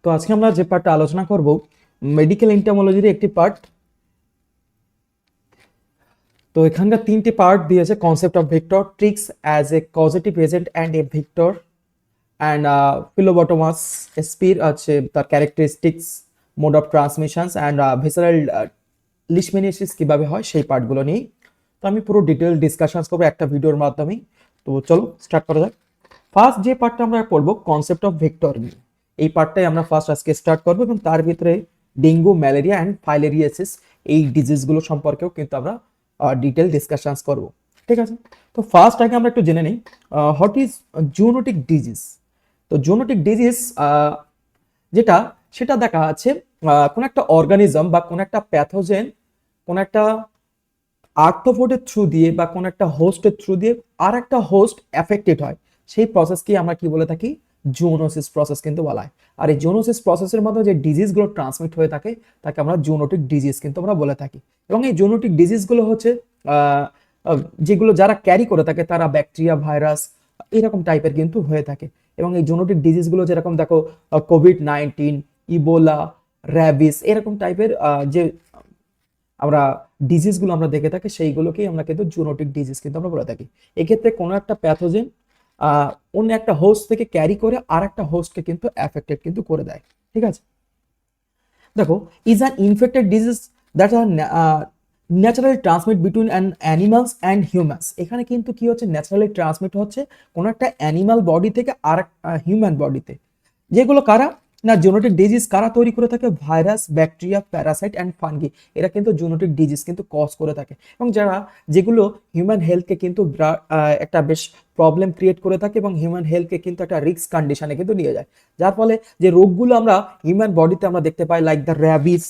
তো আজকে আমরা যে পার্টটা আলোচনা করব মেডিকেল এন্টোমোলজির একটি পার্ট। তো এখানকার তিনটি পার্ট দিয়েছে: concept of vector, ticks as a causative agent and a vector, and Phlebotomus স্পির আছে তার characteristics, mode of transmissions and visceral leishmaniasis কিভাবে হয় সেই পার্টগুলো নিয়ে। তো আমি পুরো ডিটেল ডিসকাশনস করবো একটা ভিডিওর মাধ্যমে। তো চলো স্টার্ট করা যাক। ফার্স্ট যে পার্টটা আমরা পড়বো কনসেপ্ট অফ ভেক্টর নিয়ে, এই পার্টটাই আমরা ফার্স্ট আজকে স্টার্ট করবো এবং তার ভিতরে ডেঙ্গু, ম্যালেরিয়া অ্যান্ড ফাইলেরিয়াসিস এই ডিজিজগুলো সম্পর্কেও কিন্তু আমরা ডিটেল ডিসকাশনস করব। ঠিক আছে, তো ফার্স্ট আগে আমরা একটু জেনে নিই হোয়াট ইজ জুনোটিক ডিজিজ। তো জুনোটিক ডিজিজ যেটা সেটা দেখা আছে কোন একটা অর্গানিজম বা কোন একটা প্যাথোজেন কোন একটা আর্থ্রোপোডের থ্রু দিয়ে বা কোন একটা হোস্টের থ্রু দিয়ে আর একটা হোস্ট এফেক্টেড হয়, সেই প্রসেসকে আমরা কি বলে থাকি? জুনোসিস প্রসেস কিন্তু বলা হয়। আর এই জুনোসিস প্রসেসের মাধ্যমে যে ডিজিজগুলো ট্রান্সমিট হয়ে থাকে তাকে আমরা জুনোটিক ডিজিজ কিন্তু আমরা বলে থাকি। এবং এই জুনোটিক ডিজিজগুলো হচ্ছে যেগুলো যারা ক্যারি করে থাকে তারা ব্যাকটেরিয়া, ভাইরাস এরকম টাইপের কিন্তু হয়ে থাকে। এবং এই জুনোটিক ডিজিজগুলো যেরকম দেখো কোভিড-19, ইবোলা, র্যাবিস এরকম টাইপের যে আমরা ডিজিজগুলো আমরা দেখে থাকি সেইগুলোকেই আমরা কিন্তু জুনোটিক ডিজিজ কিন্তু আমরা বলে থাকি। এক্ষেত্রে কোনো একটা প্যাথোজেন অন্য একটা হোস্ট থেকে ক্যারি করে আর একটা হোস্টকে কিন্তু অ্যাফেক্টেড কিন্তু করে দেয়। ঠিক আছে, দেখো is an infected disease that are naturally transmit between animals and humans. এখানে কিন্তু কি হচ্ছে, ন্যাচারালি ট্রান্সমিট হচ্ছে কোনো একটা অ্যানিমাল বডি থেকে আর হিউম্যান বডিতে। যেগুলো কারা না, জুনোটিক ডিজিজ কারা তৈরি করে থাকে? Virus, bacteria, Parasite and fungi, এরা কিন্তু জুনোটিক ডিজিজ কিন্তু কজ করে থাকে। এবং যেগুলো হিউম্যান হেলথকে কিন্তু একটা বেশ প্রবলেম ক্রিয়েট করে থাকে এবং হিউম্যান হেলথকে কিন্তু একটা রিস্ক কন্ডিশনে কিন্তু নিয়ে যায়। যার ফলে যে রোগগুলো আমরা হিউম্যান বডিতে আমরা দেখতে পাই, like the rabies,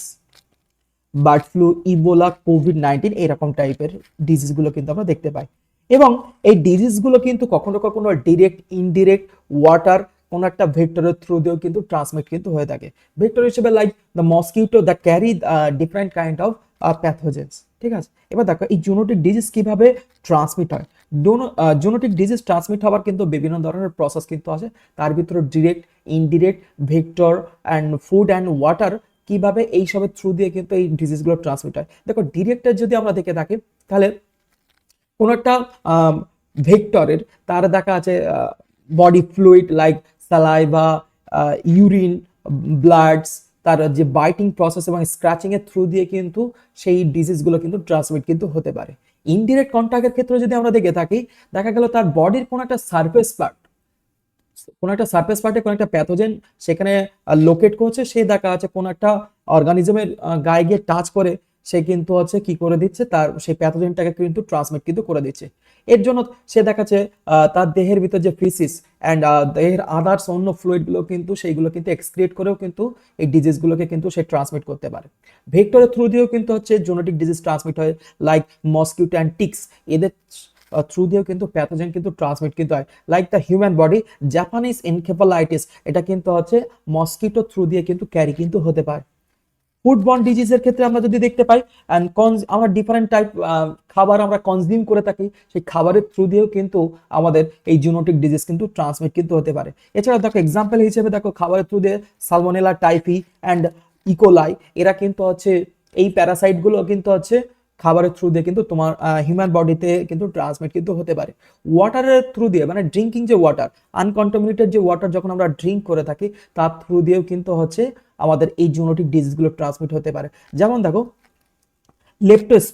bird flu, Ebola, কোভিড-19 এরকম টাইপের ডিজিজগুলো কিন্তু আমরা দেখতে পাই। এবং এই ডিজিজগুলো কিন্তু কখনো কখনো ডিরেক্ট, ইনডিরেক্ট, ওয়াটার কোন একটা ভেক্টরের থ্রু দিয়েও কিন্তু ট্রান্সমিট কিন্তু হয়ে থাকে। ভেক্টর হিসেবে like the mosquito that carry different kind of pathogens. ঠিক আছে, এবার দেখো এই জুনোটিক ডিজিজ কিভাবে ট্রান্সমিট হয়। জুনোটিক ডিজিজ ট্রান্সমিট হওয়ার কিন্তু বিভিন্ন ধরনের প্রসেস কিন্তু আছে। তার ভিতরে direct, indirect, vector and food and water কিভাবে এইসবের থ্রু দিয়ে কিন্তু এই ডিজিজগুলো ট্রান্সমিট হয়। দেখো ডিরেক্টের যদি আমরা দেখে থাকি তাহলে কোনো একটা ভেক্টরের তার দেখা আছে body fluid like saliva, urine, bloods, তার যে বাইটিং প্রসেস এবং স্ক্র্যাচিং এর থ্রু দিয়ে কিন্তু সেই ডিজিজগুলো কিন্তু ট্রান্সমিট কিন্তু হতে পারে। ইনডিরেক্ট কন্ট্যাক্টের ক্ষেত্রে যদি আমরা দেখে থাকি, দেখা গেল তার বডির কোনো একটা সারফেস পার্ট, কোনো একটা সারফেস পার্টে কোনো একটা প্যাথোজেন সেখানে লোকেট করছে, সে দেখা আছে কোনো একটা অর্গানিজমের গায়ে গিয়ে টাচ করে সে কিন্তু হচ্ছে কি করে দিচ্ছে, তার সেই প্যাথোজেনটাকে কিন্তু ট্রান্সমিট কিন্তু করে দিচ্ছে। এর জন্য সে দেখাচ্ছে তার দেহের ভিতর যে ফিসিস অ্যান্ড দেহের আদার্স অন্য ফ্লুইডগুলো কিন্তু সেইগুলো কিন্তু এক্সক্রিয়েট করেও কিন্তু এই ডিজিজগুলোকে কিন্তু সে ট্রান্সমিট করতে পারে। ভেক্টরের থ্রু দিয়েও কিন্তু হচ্ছে জেনেটিক ডিজিজ ট্রান্সমিট হয়, লাইক মসকিউটো অ্যান্ড টিক্স, এদের থ্রু দিয়েও কিন্তু প্যাথোজেন কিন্তু ট্রান্সমিট কিন্তু হয়। Like the human body, Japanese encephalitis, এটা কিন্তু হচ্ছে মসকিটো থ্রু দিয়ে কিন্তু ক্যারি কিন্তু হতে পারে। ফুডবর্ন ডিজিজের ক্ষেত্রে আমরা যদি দেখতে পাই, আমরা ডিফারেন্ট টাইপ খাবার আমরা কনজিউম করে থাকি, সেই খাবারের থ্রু দিয়েও কিন্তু আমাদের এই জুনোটিক ডিজিজ কিন্তু ট্রান্সমিট কিন্তু হতে পারে। এছাড়া দেখো এক্সাম্পল হিসেবে দেখো খাবারের থ্রু দিয়ে সালমোনেলা টাইফি অ্যান্ড ইকোলাই, এরা কিন্তু হচ্ছে এই প্যারাসাইটগুলো কিন্তু হচ্ছে খাবারের থ্রু দিয়ে কিন্তু তোমার হিউম্যান বডিতে কিন্তু ট্রান্সমিট কিন্তু হতে পারে। ওয়াটারের থ্রু দিয়ে, মানে ড্রিঙ্কিং যে ওয়াটার, আনকন্টামিনেটেড যে ওয়াটার যখন আমরা ড্রিঙ্ক করে থাকি তার থ্রু দিয়েও কিন্তু হচ্ছে আমাদের এই জুনোটিক ডিজিজগুলো ট্রান্সমিট হতে পারে। যেমন দেখো লেপ্টোস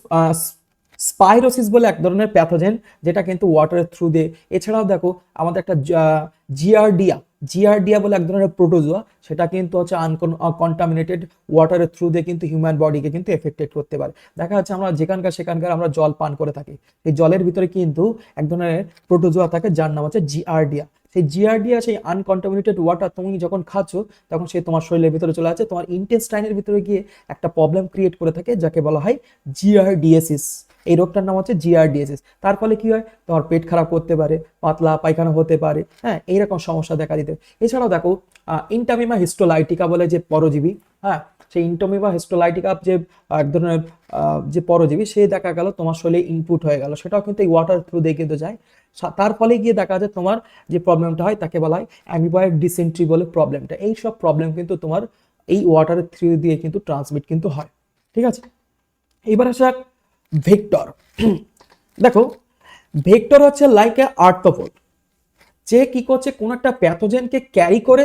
স্পাইরোসিস বলে এক ধরনের প্যাথোজেন যেটা কিন্তু ওয়াটারের থ্রু দিয়ে। এছাড়াও দেখো আমাদের একটা জিয়ারডিয়া, জিয়ারডিয়া বলে এক ধরনের প্রোটোজোয়া, সেটা কিন্তু হচ্ছে আনকন্টামিনেটেড ওয়াটারের থ্রু দিয়ে কিন্তু হিউম্যান বডিকে কিন্তু এফেক্টেড করতে পারে। দেখা যাচ্ছে আমরা যেখানকার সেখানকার আমরা জল পান করে থাকি, এই জলের ভিতরে কিন্তু এক ধরনের প্রোটোজোয়া থাকে যার নাম হচ্ছে জিয়ারডিয়া। সেই জিয়ারডিয়া, সেই আনকন্টামিনেটেড ওয়াটার তুমি যখন খাচ্ছ তখন সে তোমার শরীরের ভিতরে চলে আসে, তোমার ইন্টেস্টাইনের ভিতরে গিয়ে একটা প্রবলেম ক্রিয়েট করে থাকে যাকে বলা হয় জিয়ারডিয়াসিস। এই রোগটার নাম হচ্ছে জিআরডিএসএস। তার ফলে কি হয়, তোমার পেট খারাপ করতে পারে, পাতলা পায়খানা হতে পারে, হ্যাঁ, এইরকম সমস্যা দেখা দিতে পারে। এছাড়াও দেখো ইন্টামিমা হিস্টোলাইটিকা বলে যে পরজীবী, হ্যাঁ, সেই ইন্টামিমা হিস্টোলাইটিকা যে এক ধরনের যে পরজীবী, সে দেখা গেল তোমার শরীরে ইনপুট হয়ে গেল, সেটাও কিন্তু এই ওয়াটার থ্রু দিয়ে কিন্তু যায়। তার ফলে গিয়ে দেখা যায় তোমার যে প্রবলেমটা হয় তাকে বলা হয় অ্যামিবয়েড ডিসেন্ট্রি বলে প্রবলেমটা। এই সব প্রবলেম কিন্তু তোমার এই ওয়াটারের থ্রু দিয়ে কিন্তু ট্রান্সমিট কিন্তু হয়। ঠিক আছে, এবার আসা ভেক্টর। দেখো, ভেক্টর হচ্ছে লাইক এ আর্থ্রোপড, যে কি করছে, কোন একটা প্যাথোজেনকে ক্যারি করে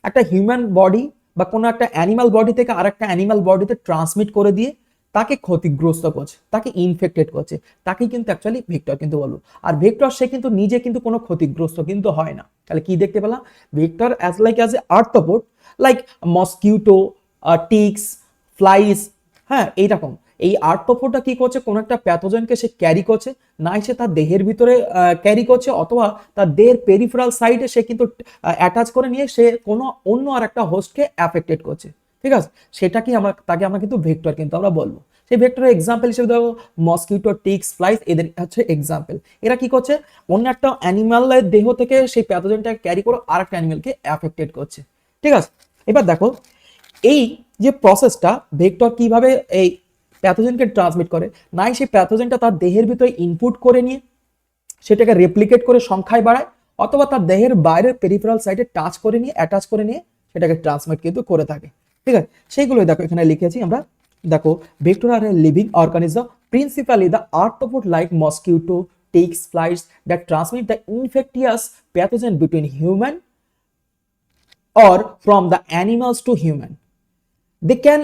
একটা হিউম্যান বডি বা কোনো একটা অ্যানিমাল বডি থেকে আর একটা অ্যানিমাল বডিতে ট্রান্সমিট করে দিয়ে তাকে ক্ষতিগ্রস্ত করছে, তাকে ইনফেক্টেড করছে, তাকে কিন্তু অ্যাকচুয়ালি ভেক্টর কিন্তু বলবো। আর ভেক্টর সে কিন্তু নিজে কিন্তু কোনো ক্ষতিগ্রস্ত কিন্তু হয় না। তাহলে কি দেখতে পেলাম, vector as a arthropod like mosquito, ticks, flies, হ্যাঁ, এইরকম এই আর্থ্রোপোডটা কি করছে, কোন একটা প্যাথোজেনকে সে ক্যারি করছে, নাই সে তার দেহের ভিতরে ক্যারি করছে, অথবা তার দেহের পেরিফেরাল সাইডে সে কিন্তু অ্যাটাচ করে নিয়ে সে কোনো অন্য আর একটা হোস্টকে অ্যাফেক্টেড করছে। ঠিক আছে, সেটা কি আমরা তাকে আমরা কিন্তু ভেক্টর কিন্তু আমরা বলবো। সেই ভেক্টরের এক্সাম্পল হিসেবে দেখো মসকিউটো, টিক্স, ফ্লাইস, এদের হচ্ছে এক্সাম্পল। এরা কি করছে, অন্য একটা অ্যানিমালের দেহ থেকে সেই প্যাথোজেনটাকে ক্যারি করে আর একটা অ্যানিমালকে অ্যাফেক্টেড করছে। ঠিক আছে, এবার দেখো এই যে প্রসেসটা ভেক্টর কিভাবে এই প্যাথোজেনকে ট্রান্সমিট করে, নাই সেই প্যাথোজেনটা তার দেহের ভিতরে ইনপুট করে নিয়ে সেটাকে রেপ্লিকেট করে সংখ্যায় বাড়ায়, অথবা তার দেহের বাইরের পেরিফেরাল সাইডে টাচ করে নিয়ে অ্যাটাচ করে নিয়ে সেটাকে ট্রান্সমিট কিন্তু করে থাকে। ঠিক আছে, সেইগুলোই দেখো এখানে লিখেছি আমরা। দেখো, vector are a living organism principally the arthropod like mosquito, ticks, flies that transmit the infectious pathogen between human or from the animals to human. They can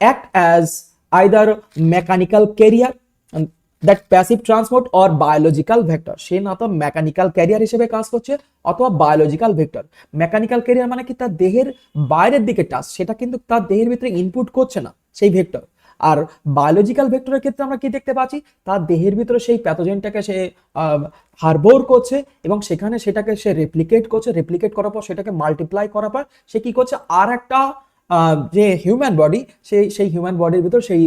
act as either mechanical carrier, that passive transport, or biological vector. সে না তো mechanical career হিসেবে কাজ করছে অথবা biological vector. Mechanical career মানে কি, তার দেহের বাইরের দিকে টাচ, সেটা কিন্তু তার দেহের ভিতরে ইনপুট করছে না সেই ভেক্টর। আর বায়োলজিক্যাল ভেক্টরের ক্ষেত্রে আমরা কি দেখতে পাচ্ছি, তার দেহের ভিতরে সেই প্যাথোজেনটাকে সে হারবোর করছে এবং সেখানে সেটাকে সে রেপ্লিকেট করছে, রেপ্লিকেট করার পর সেটাকে মাল্টিপ্লাই করার পর সে কি করছে, আর একটা যে হিউম্যান বডি, সেই হিউম্যান বডির ভিতর সেই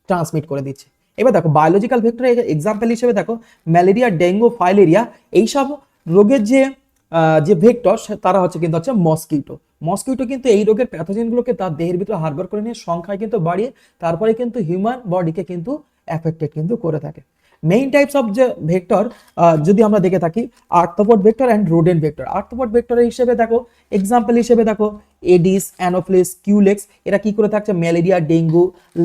ট্রান্সমিট করে দিচ্ছে। এবার দেখো বায়োলজিক্যাল ভেক্টর এক্সাম্পল হিসেবে দেখো ম্যালেরিয়া, ডেঙ্গু, ফাইলেরিয়া, এইসব রোগের যে ভেক্টর তারা হচ্ছে কিন্তু হচ্ছে মসকিউটো। মসকিউটো কিন্তু এই রোগের প্যাথোজেনগুলোকে তার দেহের ভিতরে হারবার করে নিয়ে সংখ্যায় কিন্তু বাড়িয়ে তারপরে কিন্তু হিউম্যান বডিকে কিন্তু অ্যাফেক্টেড কিন্তু করে থাকে। মেইন টাইপস অফ যে ভেক্টর যদি আমরা দেখে থাকি, arthropod vector and rodent vector. Arthropod ভেক্টরের হিসেবে দেখো এক্সাম্পল হিসেবে দেখো এডিস, অ্যানোফিলিস, কিউলেক্স, এরা কি করে থাকছে, malaria, dengue,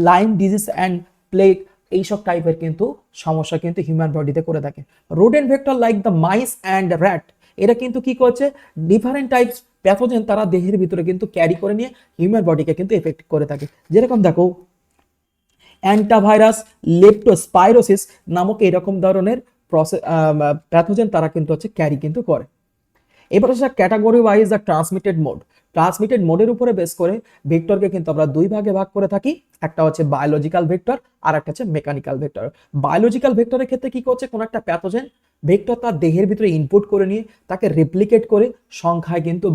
Lyme disease and plague, এইসব টাইপের কিন্তু সমস্যা কিন্তু হিউম্যান বডিতে করে থাকে। Rodent vector like the mice and rat, এরা কিন্তু কি করছে, ডিফারেন্ট টাইপস প্যাথোজেন তারা দেহের ভিতরে কিন্তু ক্যারি করে নিয়ে হিউম্যান বডিকে কিন্তু এফেক্ট করে থাকে। যেরকম দেখো অ্যান্টাভাইরাস, লেপ্টোস্পাইরোসিস নামক এরকম ধরনের প্যাথোজেন তারা কিন্তু হচ্ছে ক্যারি কিন্তু করে। এবার হচ্ছে category wise the transmitted mode. Transmitted মোডের উপরে বেস করে ভেক্টরকে কিন্তু আমরা দুই ভাগে ভাগ করে থাকি, একটা হচ্ছে বায়োলজিক্যাল ভেক্টর আর একটা হচ্ছে মেকানিক্যাল ভেক্টর। বায়োলজিক্যাল ভেক্টরের ক্ষেত্রে কি করছে, কোন একটা প্যাথোজেন ভেক্টর তার দেহের ভিতরে ইনপুট করে নিয়ে তাকে রেপ্লিকেট করে সংখ্যায় কিন্তু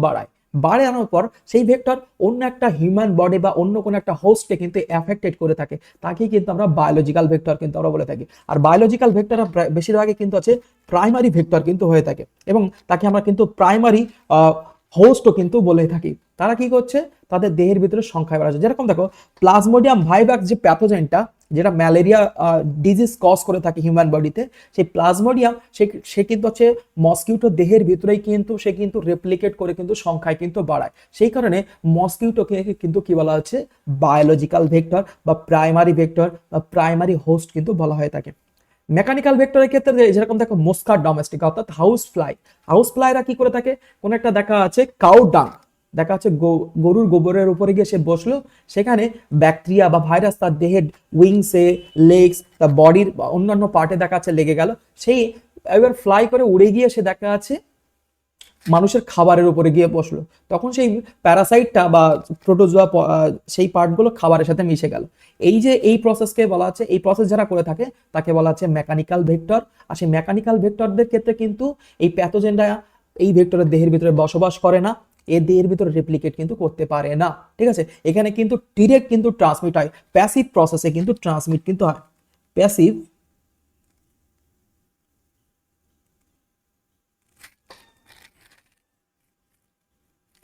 বাড়ানোর পর সেই ভেক্টর অন্য একটা হিউম্যান বডি বা অন্য কোনো একটা হোস্টকে কিন্তু অ্যাফেক্টেড করে থাকে, তাকেই কিন্তু আমরা বায়োলজিক্যাল ভেক্টর কিন্তু আমরা বলে থাকি। আর বায়োলজিক্যাল ভেক্টর বেশিরভাগই কিন্তু আছে প্রাইমারি ভেক্টর কিন্তু হয়ে থাকে এবং তাকে আমরা কিন্তু প্রাইমারি হোস্টও কিন্তু বলে থাকি। তারা কি করছে, তাদের দেহের ভিতরে সংখ্যায় বাড়াচ্ছে। যেরকম দেখো প্লাজমোডিয়াম ভাইভাক্স যে প্যাথোজেনটা যেটা ম্যালেরিয়া ডিজিজ কজ করে থাকে হিউম্যান বডিতে, সেই প্লাজমোডিয়াম সে কিন্তু হচ্ছে মসকিউটো দেহের ভিতরেই কিন্তু সে কিন্তু রেপ্লিকেট করে কিন্তু সংখ্যায় কিন্তু বাড়ায়। সেই কারণে মসকিউটোকে কিন্তু কি বলা হচ্ছে, বায়োলজিক্যাল ভেক্টর বা প্রাইমারি ভেক্টর বা প্রাইমারি হোস্ট কিন্তু বলা হয়ে থাকে। মেকানিক্যাল ভেক্টরের ক্ষেত্রে যেরকম দেখো মস্কা ডোমেস্টিকা অর্থাৎ হাউস ফ্লাইরা কি করে থাকে, কোন একটা দেখা আছে কাউ ডাং, দেখা যাচ্ছে গরুর গোবরের উপরে গিয়ে সে বসলো, সেখানে ব্যাকটেরিয়া বা ভাইরাস তার দেহের উইংসে, লেগস, তার বডির অন্যান্য পার্টে দেখা যাচ্ছে লেগে গেল, সেই এবার ফ্লাই করে উড়ে গিয়ে সে দেখা যাচ্ছে মানুষের খাবারের উপরে গিয়ে বসলো, তখন সেই প্যারাসাইটটা বা প্রোটোজোয়া সেই পার্টগুলো খাবারের সাথে মিশে গেল। এই যে এই প্রসেসকে বলা হচ্ছে, এই প্রসেস যারা করে থাকে তাকে বলা হচ্ছে মেকানিক্যাল ভেক্টর। আর সেই মেকানিক্যাল ভেক্টরদের ক্ষেত্রে কিন্তু এই প্যাথোজেনটা এই ভেক্টরের দেহের ভিতরে বসবাস করে না, এর দেহের ভিতরে রেপ্লিকেট কিন্তু করতে পারে না। ঠিক আছে, এখানে কিন্তু ডিরেক্ট কিন্তু ট্রান্সমিট হয়, প্যাসিভ প্রসেসে কিন্তু ট্রান্সমিট কিন্তু হয়। প্যাসিভ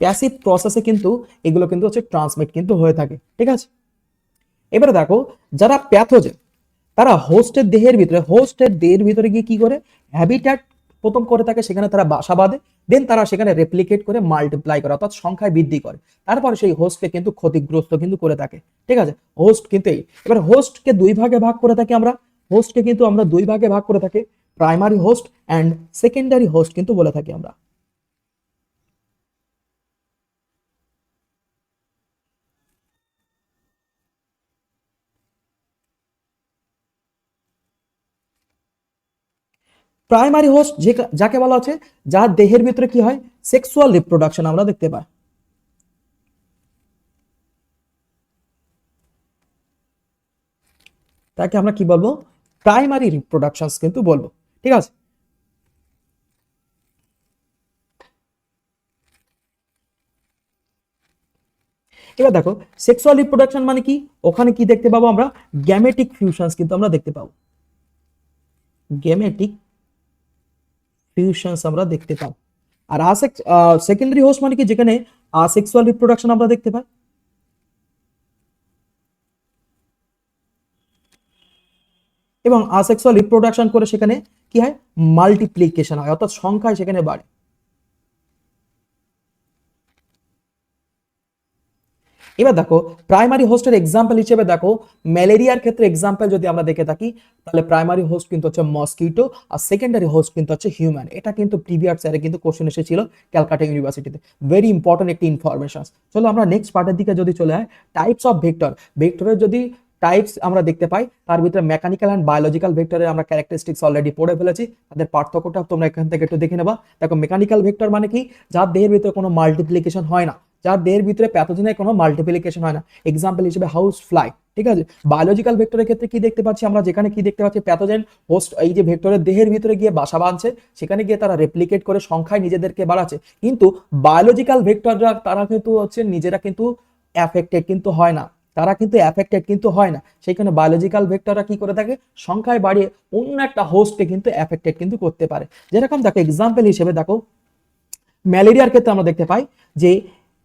প্যাসিভ প্রসেসে কিন্তু এগুলো কিন্তু হচ্ছে ট্রান্সমিট কিন্তু হয়ে থাকে, ঠিক আছে। এবারে দেখো যারা প্যাথোজেন তারা হোস্টের দেহের ভিতরে গিয়ে কি করে, হ্যাবিট্যাট প্রথম করে থাকে, সেখানে তারা বাসা বাঁধে, দেন তারা সেখানে রেপ্লিকেট করে মাল্টিপ্লাই করে, অর্থাৎ সংখ্যায় বৃদ্ধি করে, তারপরে সেই হোস্টকে কিন্তু ক্ষতিগ্রস্ত কিন্তু করে থাকে, ঠিক আছে। হোস্ট কিন্তু এবার হোস্টকে দুই ভাগে ভাগ করে থাকি আমরা, হোস্টকে কিন্তু আমরা দুই ভাগে ভাগ করে থাকি, primary host and secondary host কিন্তু বলে থাকি আমরা। প্রাইমারি হোস্ট যাকে বলা হচ্ছে যার দেহের ভিতরে কি হয়, সেক্সুয়াল রিপ্রোডাকশন আমরা দেখতে পাই। তাকে আমরা কি বলবো, প্রাইমারি রিপ্রোডাকশনস কিন্তু বলবো, ঠিক আছে। এবার দেখো সেক্সুয়াল রিপ্রোডাকশন মানে কি, ওখানে কি দেখতে পাবো আমরা, গ্যামেটিক ফিউশনস কিন্তু আমরা দেখতে পাবো, গ্যামেটিক ফিউশনস আমরা দেখতে পাবো। আর সেকেন্ডারি হোস্ট মানে কি, যেখানে আসেক্সুয়াল রিপ্রোডাকশন আমরা দেখতে পাই। এবং আসেক্সুয়াল রিপ্রোডাকশন করে সেখানে কি হয়, মাল্টিপ্লিকেশন হয়, অর্থাৎ সংখ্যায় সেখানে বাড়ে। এবার দেখো প্রাইমারি হোস্টের এক্সাম্পল হিসেবে দেখো, ম্যালেরিয়ার ক্ষেত্রে এক্সাম্পল যদি আমরা দেখে থাকি, তাহলে প্রাইমারি হোস্ট কিন্তু হচ্ছে মসকিটো, আর সেকেন্ডারি হোস্ট কিন্তু হচ্ছে হিউম্যান। এটা কিন্তু প্রিভিয়াস ইয়ারে কিন্তু কোশ্চেন এসেছিল ক্যালকাটা ইউনিভার্সিটিতে, ভেরি ইম্পর্টেন্ট একটি ইনফরমেশন। চলো আমরা নেক্সট পার্টের দিকে যদি চলে হয়, টাইপস অফ ভেক্টর, ভেক্টরের যদি টাইপস আমরা দেখতে পাই, তার ভিতরে মেকানিক্যাল অ্যান্ড বায়োলজিক্যাল ভেক্টরের আমরা ক্যারেক্টারিস্টিক্স অলরেডি পড়ে ফেলেছি, তাদের পার্থক্যটা তোমরা এখান থেকে একটু দেখে নেবা। দেখো মেকানিক্যাল ভেক্টর মানে কি, যার দেহের ভিতরে কোনো মাল্টিপ্লিকেশন হয় না, যার দেহের ভিতরে প্যাথোজেনের কোনো মাল্টিপ্লিকেশন হয় না, এক্সাম্পল হিসেবে হাউস ফ্লাই, ঠিক আছে। বায়োলজিক্যাল ভেক্টরের ক্ষেত্রে কি দেখতে পাচ্ছি আমরা, যেখানে কি দেখতে পাচ্ছি, প্যাথোজেন হোস্ট এই যে ভেক্টরের দেহের ভিতরে গিয়ে বাসা বাঁধছে, সেখানে গিয়ে তারা রেপ্লিকেট করে সংখ্যায় নিজেদেরকে বাড়াচ্ছে, কিন্তু বায়োলজিক্যাল ভেক্টররা তারা কিন্তু হচ্ছে নিজেরা কিন্তু অ্যাফেক্টেড কিন্তু হয় না, তারা কিন্তু অ্যাফেক্টেড কিন্তু হয় না, সেইখানে বায়োলজিক্যাল ভেক্টররা কি করে থাকে, সংখ্যায় বাড়িয়ে অন্য একটা হোস্টকে কিন্তু অ্যাফেক্টেড কিন্তু করতে পারে। যেরকম দেখো এক্সাম্পল হিসেবে দেখো ম্যালেরিয়ার ক্ষেত্রে আমরা দেখতে পাই যে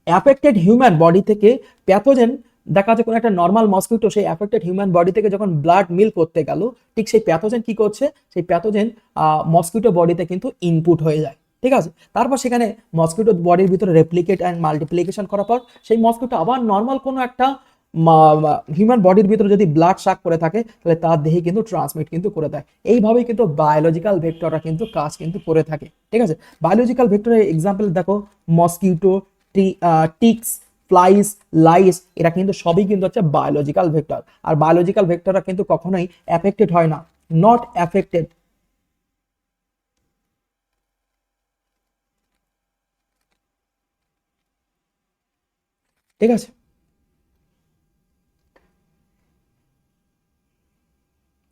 অ্যাফেক্টেড হিউম্যান বডি থেকে প্যাথোজেন, দেখা যাচ্ছে কোনো একটা নর্মাল মসকিউটো সেই অ্যাফেক্টেড হিউম্যান বডি থেকে যখন ব্লাড মিল করতে গেল, ঠিক সেই প্যাথোজেন কি করছে, সেই প্যাথোজেন মসকিউটো বডিতে কিন্তু ইনপুট হয়ে যায়, ঠিক আছে। তারপর সেখানে মসকিউটো বডির ভিতরে রেপ্লিকেট অ্যান্ড মাল্টিপ্লিকেশন করার পর সেই মসকিউটো আবার নর্মাল কোনো একটা হিউম্যান বডির ভিতরে যদি ব্লাড শাক করে থাকে, তাহলে তার দেহে কিন্তু ট্রান্সমিট কিন্তু করে দেয়। এইভাবেই কিন্তু বায়োলজিক্যাল ভেক্টররা কিন্তু কাজ কিন্তু করে থাকে, ঠিক আছে। বায়োলজিক্যাল ভেক্টরের এক্সাম্পল দেখো, মসকিউটো, টিক্স, ফ্লাইস, লাইস, এরা কিন্তু সবই কিন্তু হচ্ছে বায়োলজিক্যাল ভেক্টর। আর বায়োলজিক্যাল ভেক্টররা কিন্তু কখনোই অ্যাফেক্টেড হয় না, নট অ্যাফেক্টেড, ঠিক আছে।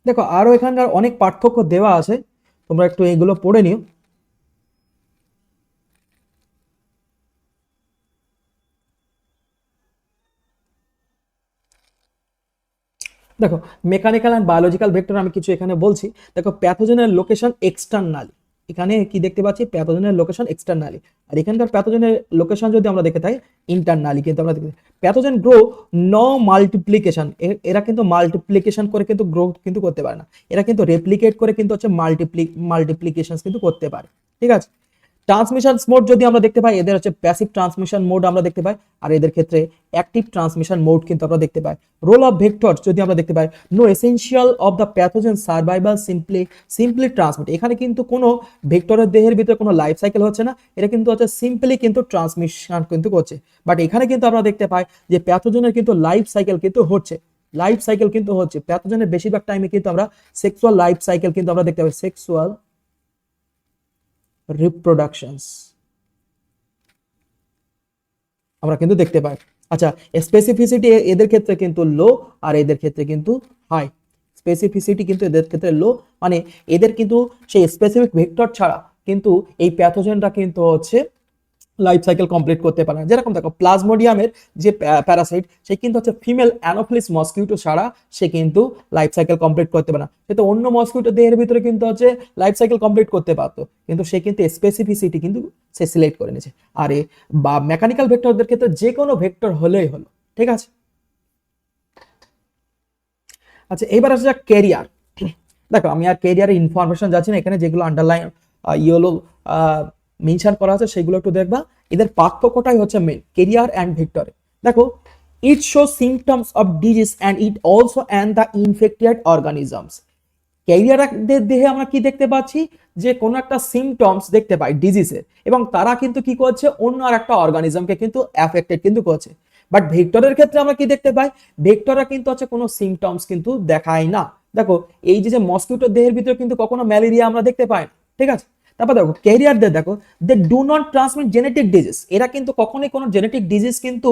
দেখো আরো এখানকার অনেক পার্থক্য দেওয়া আছে, তোমরা একটু এগুলো পড়ে নিও। দেখো মেকানিক্যাল অ্যান্ড বায়োলজিক্যাল ভেক্টর আমি কিছু এখানে বলছি। দেখো প্যাথোজেনের লোকেশন এক্সটার্নালি, এখানে কি দেখতে পাচ্ছি, প্যাথোজেনের লোকেশন এক্সটার্নালি, আর এখানকার প্যাথোজেনের লোকেশন যদি আমরা দেখে থাকি ইন্টারনালি কিন্তু আমরা দেখতে, প্যাথোজেন গ্রো ন মাল্টিপ্লিকেশন, এরা কিন্তু মাল্টিপ্লিকেশন করে কিন্তু গ্রো কিন্তু করতে পারে না, এরা কিন্তু রেপ্লিকেট করে কিন্তু হচ্ছে মাল্টিপ্লিকেশন কিন্তু করতে পারে, ঠিক আছে। ট্রান্সমিশন মোড যদি আমরা দেখতে পাই, এদের হচ্ছে প্যাসিভ ট্রান্সমিশন মোড আমরা দেখতে পাই, আর এদের ক্ষেত্রে অ্যাক্টিভ ট্রান্সমিশন মোড কিন্তু আমরা দেখতে পাই। রোল অফ ভেক্টর যদি আমরা দেখতে পাই, no essential of the pathogen survival simply transmit, এখানে কিন্তু কোনো ভেক্টরের দেহের ভিতরে কোনো লাইফ সাইকেল হচ্ছে না, এটা কিন্তু হচ্ছে সিম্পলি কিন্তু ট্রান্সমিশন কিন্তু করছে। বাট এখানে কিন্তু আমরা দেখতে পাই যে প্যাথোজেনের কিন্তু লাইফ সাইকেল কিন্তু হচ্ছে, লাইফ সাইকেল কিন্তু হচ্ছে প্যাথোজেনের বেশিরভাগ টাইমে কিন্তু আমরা সেক্সুয়াল লাইফ সাইকেল কিন্তু আমরা দেখতে পাই, সেক্সুয়াল রিপ্রোডাকশনস আমরা কিন্তু দেখতে পাই। আচ্ছা স্পেসিফিসিটি এদের ক্ষেত্রে কিন্তু লো, আর এদের ক্ষেত্রে কিন্তু হাই। স্পেসিফিসিটি কিন্তু এদের ক্ষেত্রে লো, মানে এদের কিন্তু সেই স্পেসিফিক ভেক্টর ছাড়া কিন্তু এই প্যাথোজেনটা কিন্তু হচ্ছে লাইফ সাইকেল কমপ্লিট করতে পারে না। যেরকম দেখো প্লাজমোডিয়ামের যে প্যারাসাইট সে কিন্তু হচ্ছে ফিমেল অ্যানোফিলিস মসকিউটো ছাড়া সে কিন্তু লাইফ সাইকেল কমপ্লিট করতে পারে না। সে তো অন্য মসকিউটো দেহের ভিতরে কিন্তু হচ্ছে লাইফ সাইকেল কমপ্লিট করতে পারতো, কিন্তু সে কিন্তু স্পেসিফিসিটি কিন্তু সে সিলেক্ট করে নিয়েছে। আর বা মেকানিক্যাল ভেক্টরদের ক্ষেত্রে যে কোনো ভেক্টর হলেই হলো, ঠিক আছে। আচ্ছা এবার আসা যাক ক্যারিয়ার। দেখো আমি আর ক্যারিয়ারের ইনফরমেশন যাচ্ছি না, এখানে যেগুলো আন্ডারলাইন ইয়েলো মেনশন করা আছে সেগুলো একটু দেখবা। এদের পার্থক্যটাই হচ্ছে মেন ক্যারিয়ার অ্যান্ড ভিক্টরে। দেখো it show symptoms of disease and it also and the infected organisms. ক্যারিয়ারদের দেহে আমরা কি দেখতে পাচ্ছি, যে কোনো একটা সিমটমস দেখতে পাই ডিজিজের, এবং তারা কিন্তু কি করছে অন্য আর একটা অর্গানিজমকে কিন্তু অ্যাফেক্টেড কিন্তু করছে। বাট ভেক্টরের ক্ষেত্রে আমরা কি দেখতে পাই, ভেক্টররা কিন্তু হচ্ছে কোনো সিমটমস কিন্তু দেখায় না। দেখো এই যে মসকিউটোর দেহের ভিতরে কিন্তু কখনো ম্যালেরিয়া আমরা দেখতে পাই না, ঠিক আছে। তারপর দেখো ক্যারিয়ারদের দেখো they do not transmit genetic disease, এরা কিন্তু কখনোই কোনো জেনেটিক ডিজিজ কিন্তু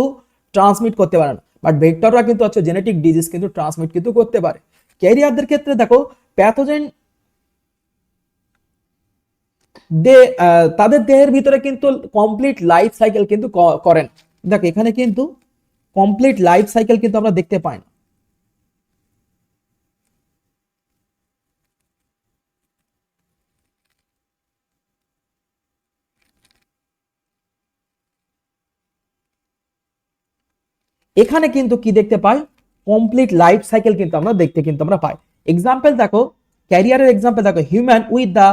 ট্রান্সমিট করতে পারে না। বাট ভেক্টররা কিন্তু হচ্ছে জেনেটিক ডিজিজ কিন্তু ট্রান্সমিট কিন্তু করতে পারে। ক্যারিয়ারদের ক্ষেত্রে দেখো প্যাথোজেন তাদের দেহের ভিতরে কিন্তু কমপ্লিট লাইফ সাইকেল কিন্তু করেন। দেখো এখানে কিন্তু কমপ্লিট লাইফ সাইকেল কিন্তু আমরা দেখতে পাই না। এখানে কিন্তু কি দেখতে পাই, কমপ্লিট লাইফ সাইকেল কিন্তু আমরা দেখতে কিন্তু আমরা পাই। এক্সাম্পল দেখো ক্যারিয়ারের এক্সাম্পল দেখো human with the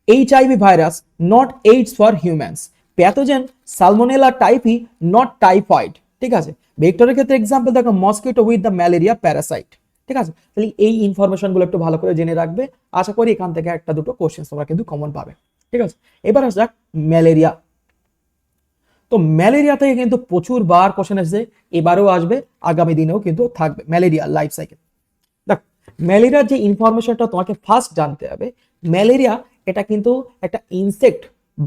HIV virus not AIDS for humans, pathogen salmonella typhi not typhoid, ঠিক আছে। ভেক্টরের ক্ষেত্রে এক্সাম্পল দেখো mosquito with the malaria Parasite, ঠিক আছে। তাহলে এই ইনফরমেশন গুলো একটু ভালো করে জেনে রাখবে, আশা করি এখান থেকে একটা দুটো কোশ্চেন তোমরা কিন্তু কমন পাবে, ঠিক আছে। এবার আসা যাক ম্যালেরিয়া। তো ম্যালেরিয়া থেকে কিন্তু প্রচুর বার কোশ্চেন এসেছে, এবারেও আসবে, আগামী দিনেও কিন্তু থাকবে ম্যালেরিয়া লাইফ সাইকেল। দেখ ম্যালেরিয়ার যে ইনফরমেশনটা তোমাকে ফার্স্ট জানতে হবে, ম্যালেরিয়া এটা কিন্তু একটা ইনসেক্ট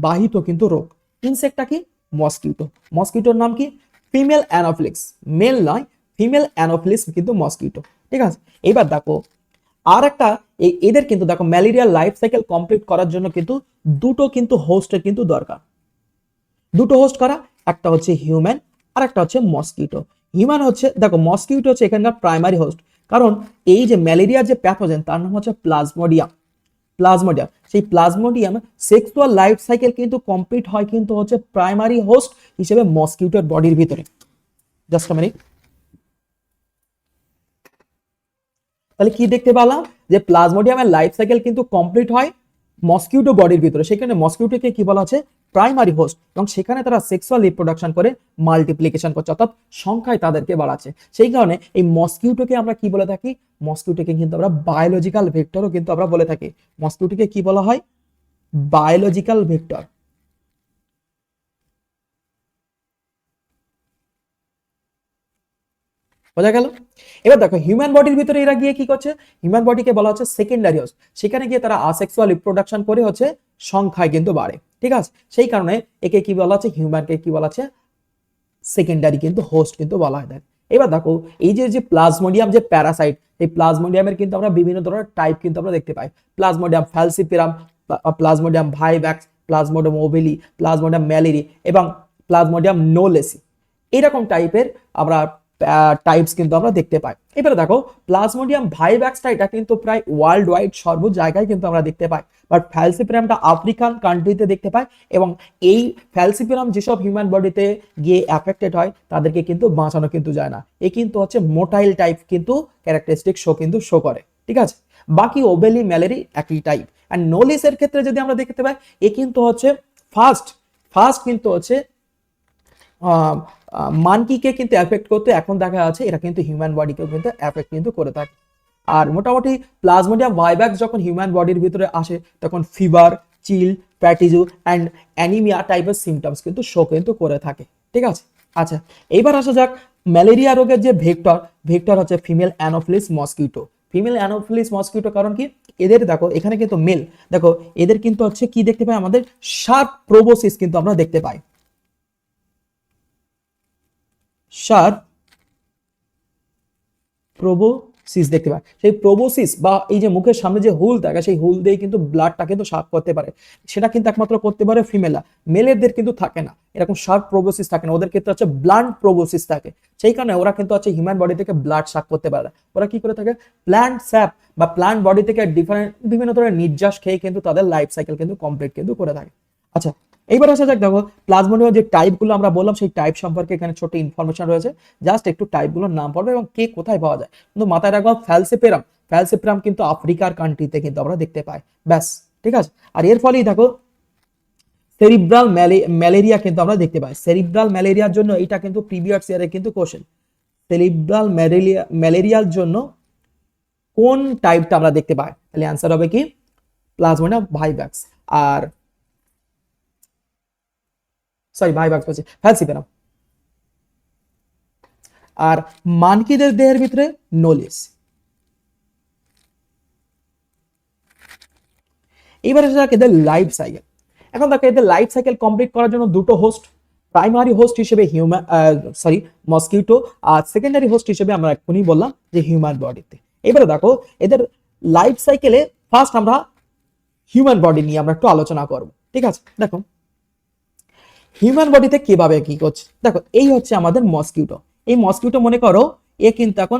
বাহিত কিন্তু রোগ। ইনসেক্টটা কি, মসকিউটো। মসকিউটোর নাম কি, ফিমেল অ্যানোফিলিস, মেল নয় ফিমেল অ্যানোফিলিস কিন্তু মসকিউটো, ঠিক আছে। এবার দেখো আর একটা এদের কিন্তু দেখো ম্যালেরিয়া লাইফ সাইকেল কমপ্লিট করার জন্য কিন্তু দুটো কিন্তু হোস্টের কিন্তু দরকার। দুটো হোস্ট করা, একটা হচ্ছে হিউম্যান আর একটা হচ্ছে মসকিউটো। হিউম্যান হচ্ছে দেখো মসকিউটো হচ্ছে এখানকার প্রাইমারি হোস্ট, কারণ এই যে ম্যালেরিয়া যে প্যাথোজেন তার নাম হচ্ছে প্লাজমোডিয়াম। প্লাজমোডিয়াম, সেই প্লাজমোডিয়াম সেক্সুয়াল লাইফ সাইকেল কিন্তু কমপ্লিট হয় কিন্তু হচ্ছে প্রাইমারি হোস্ট হিসেবে মসকিউটোর বডির ভিতরে। জাস্ট মিনিট, তাহলে কি দেখতে পেলাম, যে প্লাজমোডিয়ামের লাইফ সাইকেল কিন্তু কমপ্লিট হয় মসকিউটো বডির ভিতরে, সেখানে মসকিউটোকে কি বলা আছে, প্রাইমারি হোস্ট, এবং সেখানে তারা সেক্সুয়াল রিপ্রোডাকশন করে মাল্টিপ্লিকেশন করছে, অর্থাৎ সংখ্যায় তাদেরকে বাড়াচ্ছে। সেই কারণে এই মসকিউটোকে আমরা কি বলে থাকি, মসকিউটোকে কিন্তু আমরা বায়োলজিক্যাল ভেক্টরও কিন্তু আমরা বলে থাকি। মসকিউটোকে কি বলা হয়, বায়োলজিক্যাল ভেক্টর। বোঝা গেল। এবার দেখো হিউম্যান বডির ভিতরে এরা গিয়ে কি করছে, হিউম্যান বডিকে বলা হচ্ছে সেকেন্ডারি হোস্ট, সেখানে গিয়ে তারা আসেক্সুয়াল রিপ্রোডাকশন করে হচ্ছে সংখ্যায় কিন্তু বাড়ে, ঠিক আছে। সেই কারণে একে কি বলা হচ্ছে, হিউম্যানকে কি বলা হচ্ছে, সেকেন্ডারি কিন্তু হোস্ট কিন্তু বলা হয়। এবার দেখো এই যে প্লাজমোডিয়াম যে প্যারাসাইট, এই প্লাজমোডিয়ামের কিন্তু আমরা বিভিন্ন ধরনের টাইপ কিন্তু আমরা দেখতে পাই। Plasmodium falciparum, Plasmodium vivax, Plasmodium ovale, Plasmodium malariae এবং প্লাজমোডিয়াম নোলেসি, এরকম টাইপের আমরা টাইপস কিন্তু আমরা দেখতে পাই। এবারে দেখো প্লাজমোডিয়াম ভাইভ্যাক্সটা এটা কিন্তু প্রায় ওয়ার্ল্ড ওয়াইড সর্ব জায়গায় কিন্তু আমরা দেখতে পাই, বাট ফ্যালসিপিরামটা আফ্রিকান কান্ট্রিতে দেখতে পাই, এবং এই ফ্যালসিপিরাম যেসব হিউম্যান বডিতে গিয়ে অ্যাফেক্টেড হয় তাদেরকে কিন্তু বাঁচানো কিন্তু যায় না। এ কিন্তু হচ্ছে মোটাইল টাইপ কিন্তু ক্যারেক্টারিস্টিক কিন্তু শো করে, ঠিক আছে। বাকি ওবেলি ম্যালেরি একই টাইপ। অ্যান্ড নোলিসের ক্ষেত্রে যদি আমরা দেখতে পাই, এ কিন্তু হচ্ছে ফার্স্ট ফার্স্ট কিন্তু হচ্ছে মানকিকে কিন্তু এফেক্ট করতে, এখন দেখা যাচ্ছে এরা কিন্তু হিউম্যান বডিকেও কিন্তু এফেক্ট কিন্তু করে থাকে। আর মোটামুটি প্লাজমোডিয়াম ভাইভ্যাক্স যখন হিউম্যান বডির ভিতরে আসে তখন ফিভার, চিল, প্যাটিজু অ্যান্ড অ্যানিমিয়া টাইপের সিমটমস কিন্তু শো কিন্তু করে থাকে, ঠিক আছে। আচ্ছা এইবার আসা যাক ম্যালেরিয়া রোগের যে ভেক্টর, ভেক্টর হচ্ছে female Anopheles mosquito. Female Anopheles mosquito কারণ কি, এদের দেখো এখানে কিন্তু মেল, দেখো এদের কিন্তু হচ্ছে কি দেখতে পাই, আমাদের শার্প প্রোবোসিস কিন্তু আমরা দেখতে পাই, শার্প প্রোবোসিস। সিস দেখতে পায়। সেই প্রোবোসিস বা এই যে মুখের সামনে যে হুল থাকে সেই হুল দিয়ে কিন্তু ব্লাডটা কিন্তু সাফ করতে পারে, সেটা কিন্তু একমাত্র করতে পারে ফিমেলরা, মেলেদের কিন্তু থাকে না এরকম শার্প প্রোবোসিস থাকে না, ওদের ক্ষেত্রে হচ্ছে ব্লান্ট প্রোবোসিস থাকে, সেই কারণে ওরা কিন্তু হচ্ছে হিউম্যান বডি থেকে ব্লাড সাফ করতে পারে না। ওরা কি করে থাকে, প্ল্যান্ট স্যাপ বা প্ল্যান্ট বডি থেকে বিভিন্ন ধরনের নির্যাস খেয়ে কিন্তু তাদের লাইফ সাইকেল কিন্তু কমপ্লিট কিন্তু করে থাকে। আচ্ছা, এইবার আসা যাক, দেখো প্লাজমোডিয়াম যে টাইপগুলো আমরা বললাম সেই টাইপ সম্পর্কে এখানে ছোট ইনফরমেশন রয়েছে, জাস্ট একটু টাইপগুলোর নাম পড়বে এবং কে কোথায় পাওয়া যায় কিন্তু মাথায় রাখবো। ফ্যালসিপেরাম, ফ্যালসিপেরাম কিন্তু আফ্রিকার কান্ট্রিতে কিন্তু আমরা দেখতে পাই, ব্যাস ঠিক আছে। আর এর ফলেই দেখো সেরিব্রাল ম্যালেরিয়া কিন্তু আমরা দেখতে পাই। সেরিব্রাল ম্যালেরিয়ার জন্য এটা কিন্তু প্রিভিয়াস ইয়ারে কিন্তু কোশ্চেন, সেরিব্রাল ম্যালেরিয়ার জন্য কোন টাইপটা আমরা দেখতে পাই, তাহলে অ্যান্সার হবে কি প্লাজমোডিয়াম ভাইভাক্স। আর সরি ভাইভাক্স বলছি, ফ্যালসিপেরাম। আর মানকিদের দেহের ভিতরে নোলিস। এবার আসা যাক এদের লাইফ সাইকেল। এখন দেখো এদের লাইফ সাইকেল কমপ্লিট করার জন্য দুটো হোস্ট, প্রাইমারি হোস্ট হিসেবে মসকিউটো, আর সেকেন্ডারি হোস্ট হিসেবে আমরা এক্ষুনি বললাম যে হিউম্যান বডিতে। এবারে দেখো এদের লাইফ সাইকেলে ফার্স্ট আমরা হিউম্যান বডি নিয়ে আমরা একটু আলোচনা করব, ঠিক আছে। দেখো হিউম্যান বডিতে কিভাবে কি করছে, দেখো এই হচ্ছে আমাদের মসকিউটো। এই মসকিউটো মনে করো এ কিন্তু এখন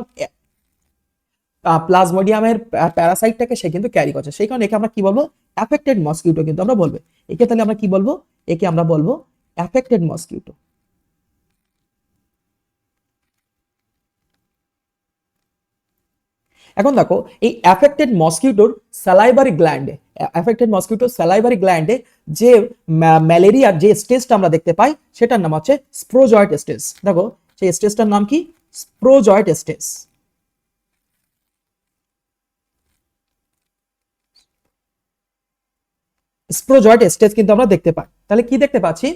প্লাজমোডিয়ামের প্যারাসাইটটাকে সে কিন্তু ক্যারি করছে, সেই কারণে একে আমরা কি বলবো, অ্যাফেক্টেড মসকিউটো কিন্তু আমরা বলবো। একে তাহলে আমরা কি বলবো, একে আমরা বলবো অ্যাফেক্টেড মসকিউটো। এখন দেখো এই অ্যাফেক্টেড মসকিউটোর স্যালাইভারি গ্ল্যান্ডে যে ম্যালেরিয়ার যে স্টেজটা আমরা দেখতে পাই সেটার নাম হচ্ছে স্প্রোজয়েড স্টেজ। দেখো সেই স্টেজটার নাম কি, স্প্রোজয়েড স্টেজ। স্প্রোজয়েড স্টেজ কিন্তু আমরা দেখতে পাই। তাহলে কি দেখতে পাচ্ছি,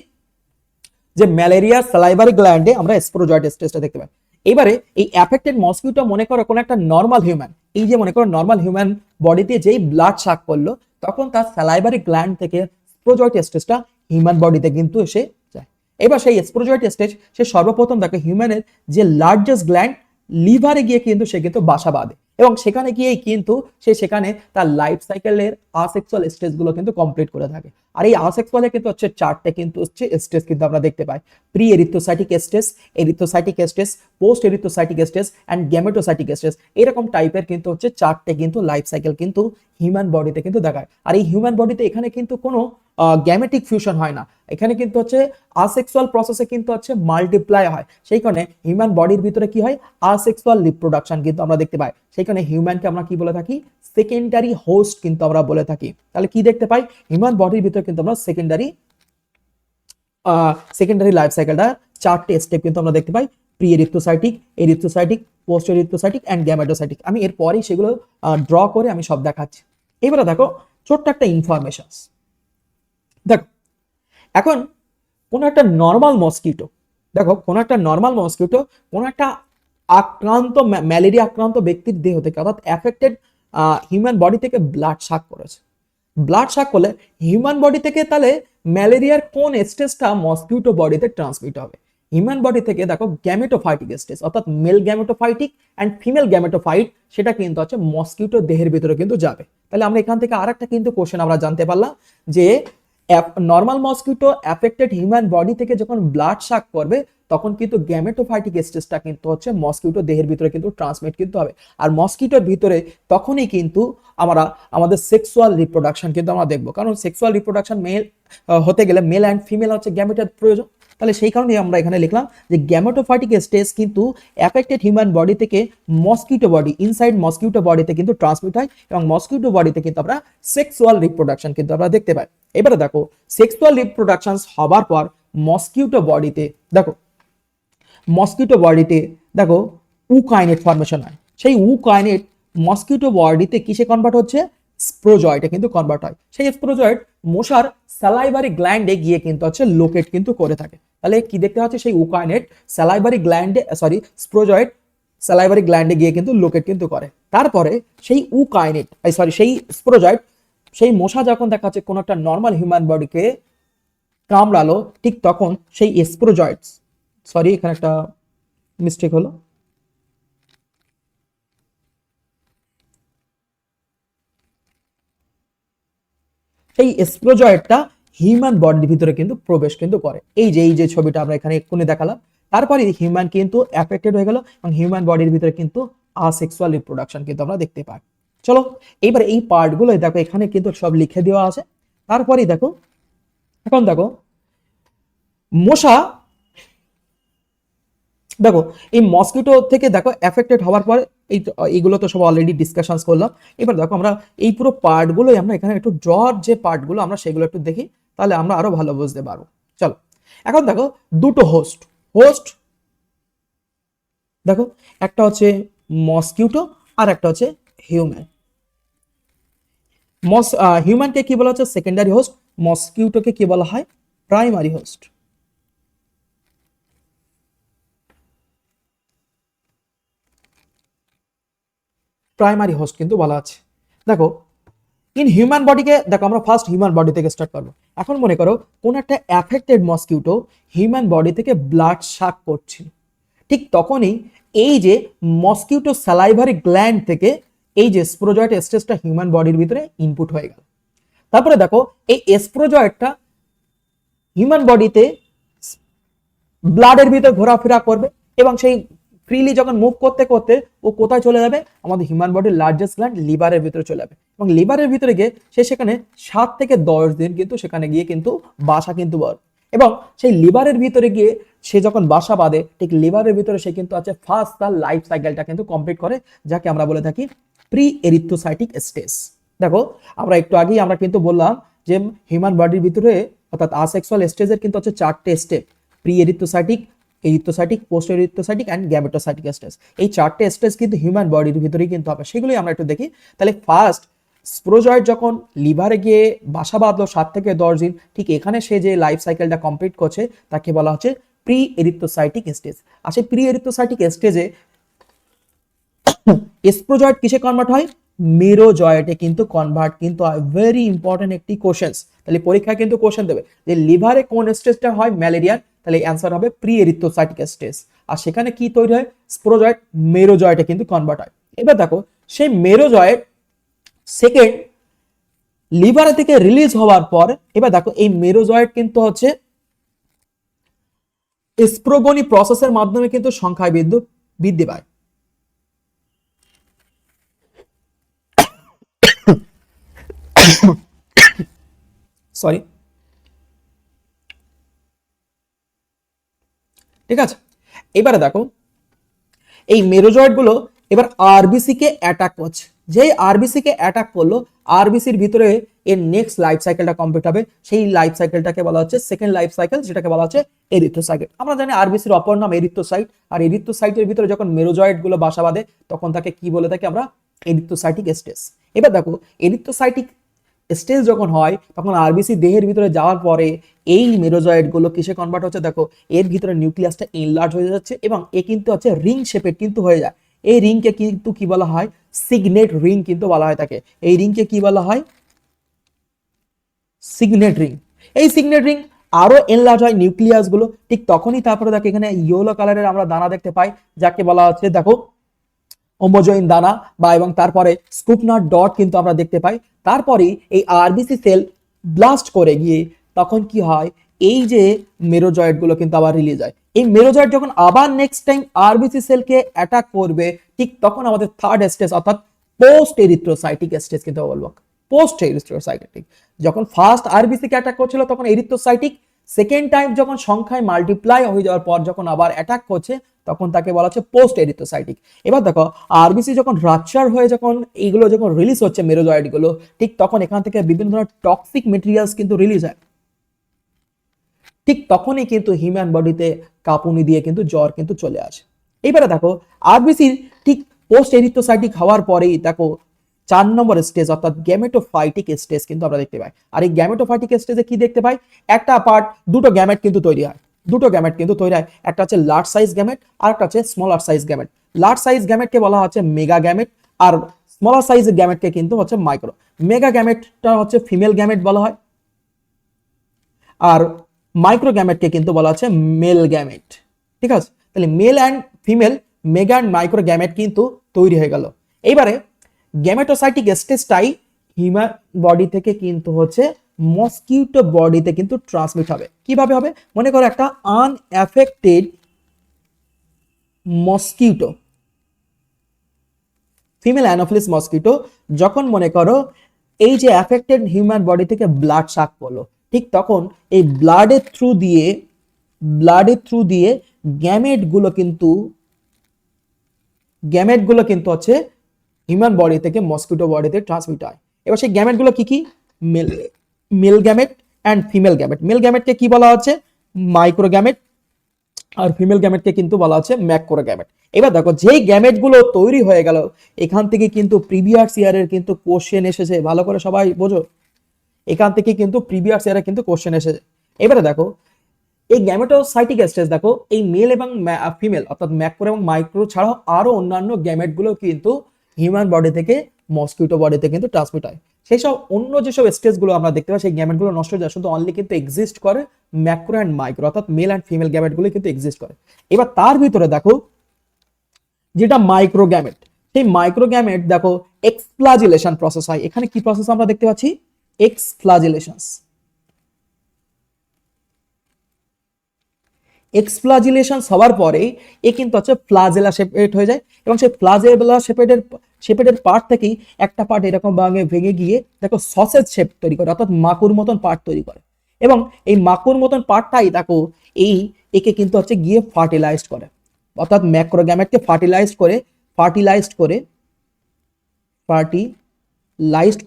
যে ম্যালেরিয়া স্যালাইভারি গ্ল্যান্ডে আমরা স্প্রোজয়েড স্টেজটা দেখতে পাই। এবারে এই অ্যাফেক্টেড মসকিউটো মনে করো কোন একটা নর্মাল হিউম্যান, এই যে মনে করো নর্মাল হিউম্যান বডিতে যেই ব্লাড শাক করলো তখন তার স্যালাইভারি গ্ল্যান্ড থেকে স্প্রোজয়েড স্টেজটা হিউম্যান বডিতে কিন্তু এসে যায়। এবার সেই স্প্রোজয়েড স্টেজ সে সর্বপ্রথম দেখো হিউম্যানের যে লার্জেস্ট গ্ল্যান্ড লিভারে গিয়ে কিন্তু সে কিন্তু বাসা বাঁধে এবং সেখানে গিয়েই কিন্তু সে সেখানে তার লাইফ সাইকেলের আসেক্সুয়াল স্টেজগুলো কিন্তু কমপ্লিট করে থাকে। আর এই আসেক্সুয়ালে কিন্তু হচ্ছে চারটে কিন্তু হচ্ছে স্টেজ কিন্তু আমরা দেখতে পাই, pre erythrocytic stage, erythrocytic stage, post erythrocytic stage and gametocytic stage, এরকম টাইপের কিন্তু হচ্ছে চারটে কিন্তু লাইফ সাইকেল কিন্তু হিউম্যান বডিতে কিন্তু দেখায়। আর এই হিউম্যান বডিতে এখানে কিন্তু কোনো গ্যামেটিক ফিউশন হয় না, এখানে কিন্তু হচ্ছে আসেক্সুয়াল প্রসেসে কিন্তু হচ্ছে মাল্টিপ্লাই হয়, সেই কারণে হিউম্যান বডির ভিতরে কি হয়, আসেক্সুয়াল রিপ্রোডাকশন কিন্তু আমরা দেখতে পাই, সেই কারণে হিউম্যানকে আমরা কি বলে থাকি, সেকেন্ডারি হোস্ট কিন্তু আমরা বলে থাকি। তাহলে কি দেখতে পাই, হিউম্যান বডির ভিতরে কিন্তু আমরা সেকেন্ডারি লাইফ সাইকেলটা চারটে স্টেপ কিন্তু আমরা দেখতে পাই, pre erythrocytic, post erythrocytic and gametocytic. আমি এরপরেই সেগুলো ড্র করে আমি সব দেখাচ্ছি। এবারে দেখো ছোট্ট একটা ইনফরমেশন, দেখো এখন কোন একটা নর্মাল মসকিউটো, দেখো কোন একটা নর্মাল মসকিউটো কোন একটা আক্রান্ত ম্যালেরিয়া আক্রান্ত ব্যক্তির দেহ থেকে অর্থাৎ অ্যাফেক্টেড হিউম্যান বডি থেকে ব্লাড শাক করেছে। ব্লাড শাক করলে হিউম্যান বডি থেকে তাহলে ম্যালেরিয়ার কোন স্টেজটা মসকিউটো বডিতে ট্রান্সমিট হবে, হিউম্যান বডি থেকে দেখো গ্যামেটোফাইটিক স্টেজ অর্থাৎ male gametophytic and female gametophyte, সেটা কিন্তু হচ্ছে মসকিউটো দেহের ভিতরে কিন্তু যাবে। তাহলে আমরা এখান থেকে আরেকটা কিন্তু কোশ্চেন আমরা জানতে পারলাম যে normal mosquito affected human body থেকে যখন ব্লাড শাক করবে তখন কিন্তু গ্যামেটোফাইটিক স্টেজটা কিন্তু হচ্ছে মসকিউটো দেহের ভিতরে কিন্তু ট্রান্সমিট কিন্তু হবে। আর মসকিউটোর ভিতরে তখনই কিন্তু আমরা আমাদের সেক্সুয়াল রিপ্রোডাকশন কিন্তু আমরা দেখবো, কারণ সেক্সুয়াল রিপ্রোডাকশন মেল হতে গেলে মেল অ্যান্ড ফিমেল হচ্ছে গ্যামেটের প্রয়োজন। তাহলে সেই কারণে আমরা এখানে লিখলাম যে গ্যামেটোফাইটিক স্টেজ কিন্তু অ্যাফেক্টেড হিউম্যান বডি থেকে মসকিউটো বডি, ইনসাইড মসকিউটো বডিতে কিন্তু ট্রান্সমিট হয় এবং মসকিউটো বডিতে কিন্তু আমরা সেক্সুয়াল রিপ্রোডাকশন কিন্তু আমরা দেখতে পাই। এবারে দেখো সেক্সুয়াল রিপ্রোডাকশন হবার পর মসকিউটো বডিতে দেখো উকাইনেট ফর্মেশন হয়, সেই উকাইনেট মসকিউটো বডিতে কিসে কনভার্ট হচ্ছে, স্প্রোজয়েডে কিন্তু কনভার্ট হয়। সেই স্প্রোজয়েড মশার স্যালাইভারি গ্ল্যান্ডে গিয়ে কিন্তু হচ্ছে লোকেট কিন্তু করে থাকে। তাহলে কি দেখতে হচ্ছে, সেই উকাইনেট স্প্রোজয়েড স্যালাইভারি গ্ল্যান্ডে গিয়ে কিন্তু লোকেট কিন্তু করে। তারপরে সেই সেই স্প্রোজয়েড সেই মশা যখন দেখা যাচ্ছে কোনো একটা নর্মাল হিউম্যান বডিকে কামড়ালো, ঠিক তখন সেই স্প্রোজয়েডস, এখানে একটা মিস্টেক হলো, সেই স্প্রোজয়েডটা হিউম্যান বডির ভিতরে কিন্তু প্রবেশ কিন্তু করে। এই যে ছবিটা আমরা এখানে এক্ষুনি দেখালাম, তারপরে হিউম্যান কিন্তু অ্যাফেক্টেড হয়ে গেল এবং হিউম্যান বডির ভিতরে কিন্তু আসেক্সুয়াল রিপ্রোডাকশন কিন্তু আমরা দেখতে পাই। চলো এইবার এই পার্টগুলো দেখো এখানে কিন্তু সব লিখে দেওয়া আছে। তারপরেই দেখো, এখন দেখো মশা, দেখো এই মসকিটো থেকে দেখো এফেক্টেড হওয়ার পরে এইগুলো তো সব অলরেডি ডিসকাশন করলাম। এবার দেখো আমরা এই পুরো পার্টগুলোই আমরা এখানে একটু ড্রর যে পার্টগুলো আমরা সেগুলো একটু দেখি, তাহলে আমরা আরো ভালো বুঝতে পারবো। চলো এখন দেখো দুটো হোস্ট, হোস্ট দেখো একটা হচ্ছে মসকিউটো আর একটা হচ্ছে হিউম্যান। হিউম্যানকে কি বলা হচ্ছে সেকেন্ডারি হোস্ট, মসকিউটোকে কি বলা হয় প্রাইমারি হোস্ট। প্রাইমারি হোস্ট কিন্তু বলা আছে। দেখো ইন হিউম্যান বডিকে দেখো আমরা ফার্স্ট হিউম্যান বডি থেকে স্টার্ট করবো। এখন মনে করো কোন একটা অ্যাফেক্টেড মসকিউটো হিউম্যান বডি থেকে ব্লাড শাক করছিল, ঠিক তখনই এই যে মসকিউটো স্যালাইভারি গ্ল্যান্ড থেকে এই যে স্প্রোজয়েড স্টেজটা হিউম্যান বডির ভিতরে ইনপুট হয়ে গেল। তারপরে দেখো এই স্প্রোজয়েডটা হিউম্যান বডিতে ব্লাডের ভিতরে ঘোরাফেরা করবে এবং সেই ফ্রিলি যখন মুভ করতে করতে ও কোথায় চলে যাবে, আমাদের হিউম্যান বডির লার্জেস্ট গ্ল্যান্ড লিভারের ভিতরে চলে যাবে এবং লিভারের ভিতরে গিয়ে সে সেখানে 7 থেকে 10 দিন কিন্তু সেখানে গিয়ে কিন্তু বাসা কিন্তু বাঁধে এবং সেই লিভারের ভিতরে গিয়ে সে যখন বাসা বাঁধে ঠিক লিভারের ভিতরে সে কিন্তু আছে ফার্স্ট তার লাইফ সাইকেলটা কিন্তু কমপ্লিট করে, যাকে আমরা বলে থাকি প্রি এরিথ্রোসাইটিক স্টেজ। দেখো আমরা একটু আগেই আমরা কিন্তু বললাম যে হিউম্যান বডির ভিতরে অর্থাৎ আসেক্সুয়াল স্টেজের কিন্তু হচ্ছে 4টে step, pre erythrocytic, erythrocytic, post erythrocytic and gametocytic stage. এই 4টে স্টেজ কিন্তু হিউম্যান বডির ভিতরেই কিন্তু হবে, সেগুলোই আমরা একটু দেখি। তাহলে ফার্স্ট স্প্রোজয়েড যখন লিভারে গিয়ে বাসা বাঁধলো 7 থেকে 10 দিন, ঠিক এখানে সে যে লাইফ সাইকেলটা কমপ্লিট করছে তাকে বলা হচ্ছে প্রি এরিথ্রোসাইটিক স্টেজ। আর সেই প্রি এরিথ্রোসাইটিক স্টেজে স্প্রোজয়েড কিসে কনভার্ট হয়, মেরোজয়েটে কিন্তু কনভার্ট কিন্তু হয়। ভেরি ইম্পর্টেন্ট একটি কোশ্চেন, তাহলে পরীক্ষায় কিন্তু কোশ্চেন দেবে যে লিভারে কোন স্টেজটা হয় ম্যালেরিয়ার, তাহলে অ্যান্সার হবে প্রি এরিথ্রোসাইটিক স্টেজ। আর সেখানে কি তৈরি হয়, স্প্রোজয়েড মেরোজয়েটে কিন্তু কনভার্ট হয়। এবার দেখো সেই মেরোজয়েট সেকেন্ড লিভারে থেকে রিলিজ হওয়ার পর, এবার দেখো এই মেরোজয়েট কিন্তু হচ্ছে স্প্রোগনি প্রসেসের মাধ্যমে কিন্তু সংখ্যায় বৃদ্ধি পায়। সরি, ঠিক আছে। এবারে দেখো এই মেরোজয়েড গুলো এবার আরবিসি কে অ্যাটাক করছে, যেই আরবিসি কে অ্যাটাক করলো আরবিসির ভিতরে এর নেক্সট লাইফ সাইকেলটা কমপ্লিট হবে, সেই লাইফ সাইকেলটাকে বলা হচ্ছে সেকেন্ড লাইফ সাইকেল, যেটাকে বলা হচ্ছে এরিথ্রোসাইট। আমরা জানি আরবিসির অপর নাম এরিথ্রোসাইট, আর এরিথ্রোসাইটের ভিতরে যখন মেরোজয়েড গুলো বাসা বাঁধে তখন তাকে কি বলে থাকি আমরা এরিথ্রোসাইটিক স্টেজ। এবার দেখো এরিথ্রোসাইটিক স্টেজ যখন হয় তখন আরবিসি দেহের ভিতরে যাওয়ার পরে এই মেরোজয়েড গুলো কিসে কনভার্ট হচ্ছে, দেখো এর ভিতরে নিউক্লিয়াসটা এনলার্জ হয়ে যাচ্ছে এবং এ কিন্তু হচ্ছে রিং শেপের কিন্তু হয়ে যায়। এই রিংকে কিন্তু কি বলা হয়, সিগনেট রিং কিন্তু বলা হয় তাকে। এই রিংকে কি বলা হয়, সিগনেট রিং। এই সিগনেট রিং আরো এনলার্জ হয় নিউক্লিয়াস গুলো, ঠিক তখনই তারপরে দেখো এখানে ইয়েলো কালারের আমরা দানা দেখতে পাই, যাকে বলা হচ্ছে দেখো হোমোজয়েন দানা বা এবং তারপরে স্কুপনার ডট কিন্তু আমরা দেখতে পাই। তারপরে এই আরবিসি সেল ব্লাস্ট করে গিয়ে তখন কি হয়, এই যে মেরোজয়েড গুলো কিন্তু আবার রিলিজ হয়। এই মেরোজয়েড যখন আবার নেক্সট টাইম আরবিসি সেলকে অ্যাটাক করবে, ঠিক তখন আমাদের থার্ড স্টেজ অর্থাৎ পোস্ট এরিথ্রোসাইটিক স্টেজ কিন্তু বলবো। পোস্ট এরিথ্রোসাইটিক, যখন ফার্স্ট আরবিসি কে অ্যাটাক করছিল তখন এরিথ্রোসাইটিক, সেকেন্ড টাইম যখন সংখ্যায় মাল্টিপ্লাই হয়ে যাওয়ার পর যখন আবার অ্যাটাক করছে তখন তাকে বলা হচ্ছে পোস্ট এরিথ্রোসাইটিক। এবার দেখো আরবিসি যখন রাপচার হয়ে যখন এইগুলো যখন রিলিজ হচ্ছে মেরোজয়েড গুলো, ঠিক তখন এখান থেকে বিভিন্ন ধরনের টক্সিক মেটেরিয়ালস কিন্তু রিলিজ হয়। ঠিক তখনই কিন্তু হিউম্যান বডিতে কাঁপুনি দিয়ে কিন্তু জ্বর কিন্তু চলে আসে। এইবারে দেখো আরবিসি ঠিক পোস্ট এরিথ্রোসাইটিক হওয়ার পরেই দেখো 4 নম্বর স্টেজ অর্থাৎ গ্যামেটোফাইটিক স্টেজ কিন্তু আমরা দেখতে পাই। আর এই গ্যামেটোফাইটিক স্টেজে কি দেখতে পাই, একটা পার্ট দুটো গ্যামেট কিন্তু তৈরি হয়, দুটো গ্যামেট কিন্তু তৈরি হয়, একটা হচ্ছে লার্জ সাইজ গ্যামেট আর একটা হচ্ছে smaller size gamete. Large size গ্যামেটকে বলা হচ্ছে মেগা গ্যামেট আর স্মলার সাইজ গ্যামেটকে কিন্তু হচ্ছে মাইক্রো। মেগা গ্যামেটটা হচ্ছে ফিমেল গ্যামেট বলা হয় আর মাইক্রো গ্যামেটকে কিন্তু বলা হচ্ছে মেল গ্যামেট। ঠিক আছে, তাহলে male and female mega and micro gamete কিন্তু তৈরি হয়ে গেল। এইবারে গ্যামেটোসাইটিক স্টেজটাই হিউম্যান বডি থেকে কিন্তু হচ্ছে মসকিউটো বডিতে কিন্তু ট্রান্সমিট হবে। কিভাবে হবে? মনে করো একটা unaffected mosquito, female Anopheles mosquito, যখন মনে করো এই যে অ্যাফেক্টেড হিউম্যান বডি থেকে ব্লাড শাক করলো, ঠিক তখন এই ব্লাডের থ্রু দিয়ে গ্যামেটগুলো কিন্তু হচ্ছে হিউম্যান বডি থেকে মসকিউটো বডিতে ট্রান্সমিট হয়। এবার সেই গ্যামেটগুলো কি কি? Male male gamete and female gamete. Male গ্যামেটকে কি বলা হচ্ছে? মাইক্রোগ্যামেট, আর ফিমেল গ্যামেটকে কিন্তু বলা হচ্ছে ম্যাক্রোগ্যামেট। এবার দেখো যেই গ্যামেটগুলো তৈরি হয়ে গেল, এখান থেকে কিন্তু প্রিভিয়াস ইয়ারের কিন্তু কোশ্চেন এসেছে, ভালো করে সবাই বোঝো, এখান থেকে কিন্তু প্রিভিয়াস ইয়ারে কিন্তু কোশ্চেন এসেছে। এবারে দেখো এই গ্যামেটোসাইটিক স্টেজ, দেখো এই মেল এবং ফিমেল অর্থাৎ ম্যাক্রো এবং মাইক্রো ছাড়াও আরো অন্যান্য গ্যামেটগুলো কিন্তু হিউম্যান বডি থেকে মসকিউটো বডিতে কিন্তু ট্রান্সমিট হয়। সেই সব অন্য যেসব স্টেজগুলো আমরা দেখতে পাই সেই গ্যামেটগুলো নষ্ট হয়ে যায়, শুধু অনলি কিন্তু এক্সিস্ট করে ম্যাক্রো অ্যান্ড মাইক্রো অর্থাৎ মেল অ্যান্ড ফিমেল গ্যামেটগুলো কিন্তু এক্সিস্ট করে। এবার তার ভিতরে দেখো যেটা মাইক্রোগ্যামেট, সেই মাইক্রোগ্যামেট দেখো এক্সপ্লাজিলেশন প্রসেস হয়। এখানে কি প্রসেস আমরা দেখতে পাচ্ছি? এক্সপ্লাজিলেশন। এক্সপ্লাজিলেশন হওয়ার পরে এ কিন্তু হচ্ছে ফ্লাজেলা সেপারেট হয়ে যায়, এবং সেই ফ্লাজেলা সেপারেটের পার্ট থেকেই একটা পার্ট এরকম ভেঙে গিয়ে দেখো সসেজ শেপ তৈরি করে, অর্থাৎ মাকুর মতন পার্ট তৈরি করে। এবং এই মাকুর মতন পার্টটাই দেখো একে কিন্তু হচ্ছে গিয়ে ফার্টিলাইজড করে, অর্থাৎ ম্যাক্রোগ্যামেটকে ফার্টিলাইজড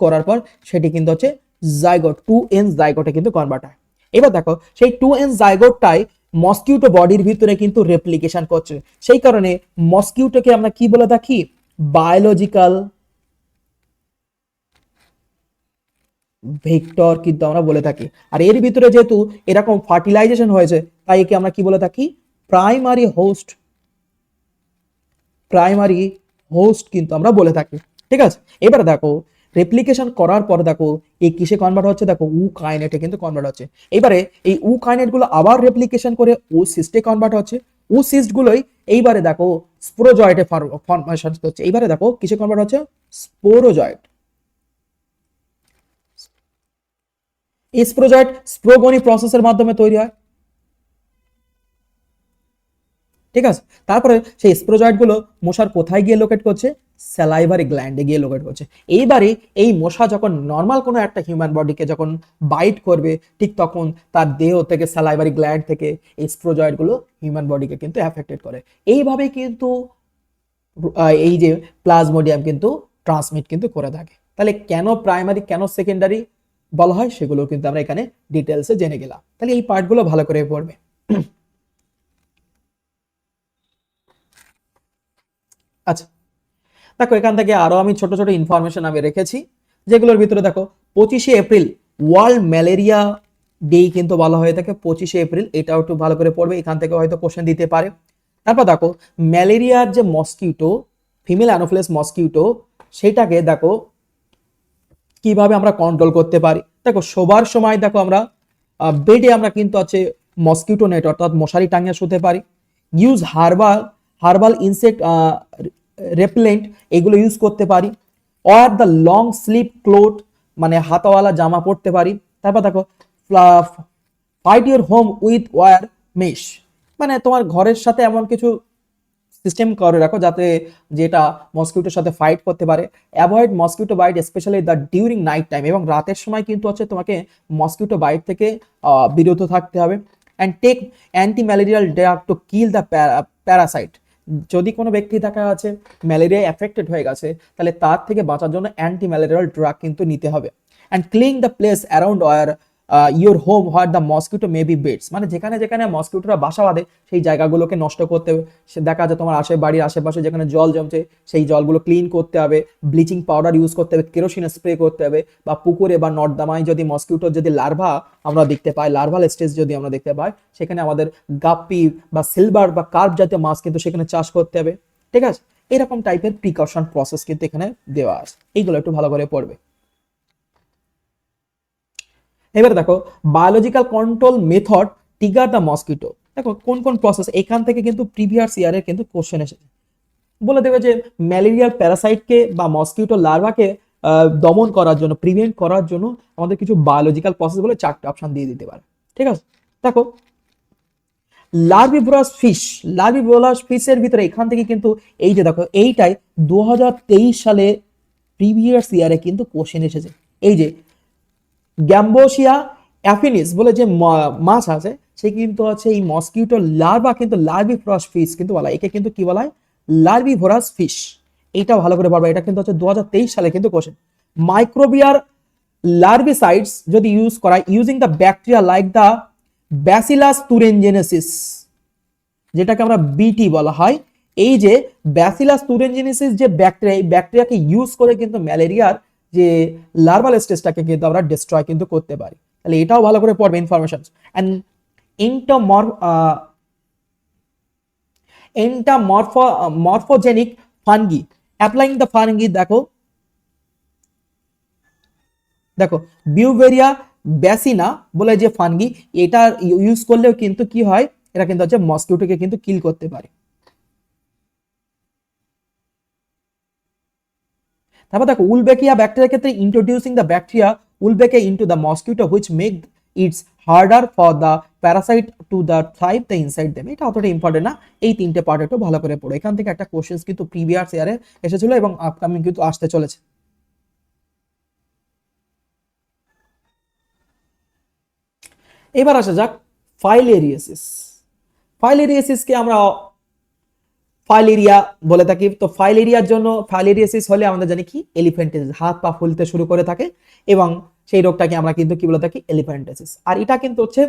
করার পর সেটি কিন্তু হচ্ছে জাইগোট 2n জাইগোটে কিন্তু কনভার্ট হয়। এবার দেখো সেই 2n জাইগোটটাই মসকিউটো বডির ভিতরে কিন্তু রেপ্লিকেশন করছে। সেই কারণে মসকিউটোকে আমরা কি বলে থাকি? বায়োলজিক্যাল ভেক্টর কিন্তু আমরা বলে থাকি। আর এর ভিতরে যেহেতু এরকম ফার্টিলাইজেশন হয়েছে, তাই একে আমরা কি বলে থাকি? প্রাইমারি হোস্ট কিন্তু আমরা বলে থাকি। ঠিক আছে, এবার দেখো রেপ্লিকেশন করার পর দেখো এই কিসে কনভার্ট হচ্ছে? দেখো কাইনেটে কিন্তু কনভার্ট হচ্ছে। এবারে এই কাইনেট গুলো আবার রেপ্লিকেশন করে সিস্টে কনভার্ট হচ্ছে। সিস্ট গুলোই এইবারে দেখো স্পোরোজয়েটে ফর্মেশন হচ্ছে। এইবারে দেখো কিসে কনভার্ট হচ্ছে? স্পোরোজয়েট। এই স্পোরোজয়েট স্প্রোগনি প্রসেসের মাধ্যমে তৈরি হয়। ঠিক আছে, তারপরে সেই স্পোরোজয়েট গুলো মশার কোথায় গিয়ে লোকেট করছে? স্যালাইভারি গ্ল্যান্ডে গিয়ে লোকেট করছে। এইবারে এই মশা যখন নর্মাল কোনো একটা হিউম্যান বডিকে যখন বাইট করবে, ঠিক তখন তার দেহ থেকে স্যালাইভারি গ্ল্যান্ড থেকে এই স্পোরোজয়েট গুলো হিউম্যান বডিকে কিন্তু অ্যাফেক্টেড করে। এইভাবে কিন্তু এই যে প্লাজমোডিয়াম কিন্তু ট্রান্সমিট কিন্তু করে থাকে। তাহলে কেন প্রাইমারি কেন সেকেন্ডারি বলা হয় সেগুলো কিন্তু আমরা এখানে ডিটেলসে জেনে গেলাম। তাহলে এই পার্টগুলো ভালো করে পড়বে। আচ্ছা, দেখো এখান থেকে আরো আমি ছোট ছোট ইনফরমেশন আমি রেখেছি, যেগুলোর ভিতরে দেখো 25শে এপ্রিল ওয়ার্ল্ড ম্যালেরিয়া ডে কিন্তু বলা হয়ে থাকে। 25শে এপ্রিল, এটাও একটু ভালো করে পড়বে, এখান থেকে হয়তো কোশ্চেন দিতে পারে। তারপর দেখো ম্যালেরিয়ার যে মসকিউটো, ফিমেল অ্যানোফিলাস মসকিউটো, সেটাকে দেখো কিভাবে আমরা কন্ট্রোল করতে পারি। দেখো শোবার সময় দেখো আমরা বেডে আমরা কিন্তু আছে মসকিউটো নেট অর্থাৎ মশারি টাঙিয়ে শুতে পারি। ইউজ হার্বাল ইনসেক্ট রেপেলেন্ট এগুলো ইউজ করতে পারি। Or the long sleep cloth মানে হাতাওয়ালা জামা পরতে পারি। তারপর দেখো fight your home with wire mesh, মানে তোমার ঘরের সাথে এমন কিছু সিস্টেম করে রাখো যাতে যেটা মসকিউটোর সাথে ফাইট করতে পারে। Avoid mosquito bite specially the during night time, এবং রাতের সময় কিন্তু হচ্ছে তোমাকে মসকিউটো বাইট থেকে বিরত থাকতে হবে। And take anti malarial drug to kill the parasite, যদি কোনো ব্যক্তি দেখা আছে ম্যালেরিয়ায় অ্যাফেক্টেড হয়ে গেছে, তাহলে তার থেকে বাঁচার জন্য অ্যান্টি ম্যালেরিয়াল ড্রাগ কিন্তু নিতে হবে। And clean the place around war your home where the mosquito may be beds, মানে যেখানে যেখানে মসকিউটোরা বাসা বাঁধে সেই জায়গাগুলোকে নষ্ট করতে হবে। সে দেখা যায় তোমার বাড়ির আশেপাশে যেখানে জল জমছে সেই জলগুলো ক্লিন করতে হবে, ব্লিচিং পাউডার ইউজ করতে হবে, কেরোসিন স্প্রে করতে হবে, বা পুকুরে বা নর্দমায় যদি মসকিউটোর যদি লার্ভা আমরা দেখতে পাই, লার্ভাল স্টেজ যদি আমরা দেখতে পাই, সেখানে আমাদের গাপ্পি বা সিলভার বা কার্প জাতীয় মাছ কিন্তু সেখানে চাষ করতে হবে। ঠিক আছে, এরকম টাইপের প্রিকশন প্রসেস কিন্তু এখানে দেওয়া আছে, এইগুলো একটু ভালো করে পড়বে। এবার দেখো biological control method trigger the mosquito, দেখো কোন কোন প্রসেস, এখান থেকে কিন্তু প্রিভিয়াস ইয়ারে কিন্তু কোশ্চেন এসেছে। বলে দেবে যে ম্যালেরিয়াল প্যারাসাইটকে বা মসকিউটো লার্ভাকে দমন করার জন্য, প্রিভেন্ট করার জন্য আমাদের কিছু বায়োলজিক্যাল প্রসেস বলে 4টে অপশন দিয়ে দিতে পারে। ঠিক আছে, দেখো লার্ভিভোরাস ফিশ, লার্ভিভোরাস ফিশের ভিতরে এখান থেকে কিন্তু এই যে দেখো এইটাই 2023 সালে প্রিভিয়াস ইয়ারে কিন্তু কোশ্চেন এসেছে। এই যে গ্যাম্বোসিয়া অ্যাফিনিস বলে যে মাছ আছে, সে কিন্তু হচ্ছে এই মসকিউটো লার্ভা কিন্তু লার্ভিভোরাস ফিশ কিন্তু বলা হয়, একে কিন্তু কি বলা হয়, লার্ভিভোরাস ফিশ। এইটা ভালো করে পারবে, এটা কিন্তু হচ্ছে 2023 সালে কিন্তু কোশ্চেন। মাইক্রোবিয়ার লার্ভিসাইডস যদি ইউজ করা using the bacteria like the Bacillus thuringiensis, যেটাকে আমরা বিটি বলা হয়, এই যে ব্যাসিলাস তুরেনজেনেসিস যে ব্যাকটেরিয়া, এই ব্যাকটেরিয়াকে ইউজ করে কিন্তু ম্যালেরিয়ার যে লার্ভাল স্টেজটাকে কিন্তু আমরা ডিস্ট্রয় কিন্তু করতে পারি। তাহলে এটাও ভালো করে পড়বে ইনফরমেশন। এন্ড এন্টামরফোজেনিক ফানগি অ্যাপ্লাইং দ্য ফানগি, দেখো দেখো বিউভেরিয়া ব্যাসিনা বলে যে ফানগি, এটা ইউজ করলেও কিন্তু কি হয়, এটা কিন্তু হচ্ছে মসকিউটোকে কিন্তু কিল করতে পারে। তারপর দেখো উলবেকিয়া ব্যাকটেরিয়ার ক্ষেত্রে introducing the bacteria Wolbachia into the mosquito which make its harder for the parasite to the thrive the inside them. এটা অতটা ইম্পর্টেন্ট না, এই 3টে পার্ট একটু ভালো করে পড়ো। এখান থেকে একটা কোশ্চেন কিন্তু প্রিভিয়াস ইয়ারে এসেছিল এবং আপকামিং কিন্তু আসতে চলেছে। এবার আসা যাক ফাইলেরিয়াসিস। ফাইলেরিয়াসিসকে আমরা ফাইলেরিয়া বলে থাকি। তো ফাইলেরিয়ার জন্য, ফাইলেরিয়াসিস হলে আমরা জানি কি, এলিফ্যান্টিসিস, হাত পা ফুলতে শুরু করে থাকে এবং সেই রোগটাকে আমরা কিন্তু কি বলে থাকি, এলিফ্যান্টিসিস। আর এটা কিন্তু হচ্ছে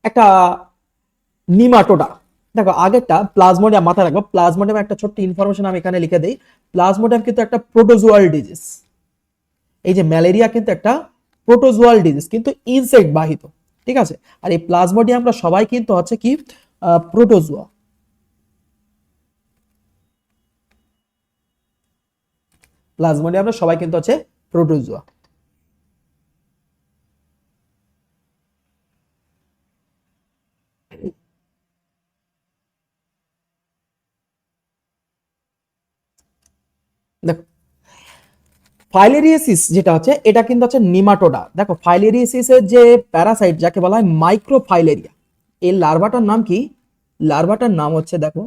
একটা নিমাটোডা। দেখো আগেরটা প্লাজমোডিয়াম, মাথায় রাখবো প্লাজমোডিয়াম, একটা ছোট্ট ইনফরমেশন আমি এখানে লিখে দিই, প্লাজমোডিয়াম কিন্তু একটা প্রোটোজোয়াল ডিজিজ। এই যে ম্যালেরিয়া কিন্তু একটা প্রোটোজোয়াল ডিজিজ, কিন্তু ইনসেক্ট বাহিত। ঠিক আছে, আর এই প্লাজমোডিয়ামরা সবাই কিন্তু হচ্ছে কি প্রোটোজোয়া। প্লাজমোডিয়ামরা সবাই কিন্তু হচ্ছে প্রোটোজোয়া। দেখো ফাইলেরিয়াসিস যেটা হচ্ছে, এটা কিন্তু হচ্ছে নিমাটোডা। দেখো ফাইলেরিয়াসিসের যে প্যারাসাইট যাকে বলা হয় মাইক্রোফাইলেরিয়া, এই লার্ভাটার নাম কি, লার্ভাটার নাম হচ্ছে দেখো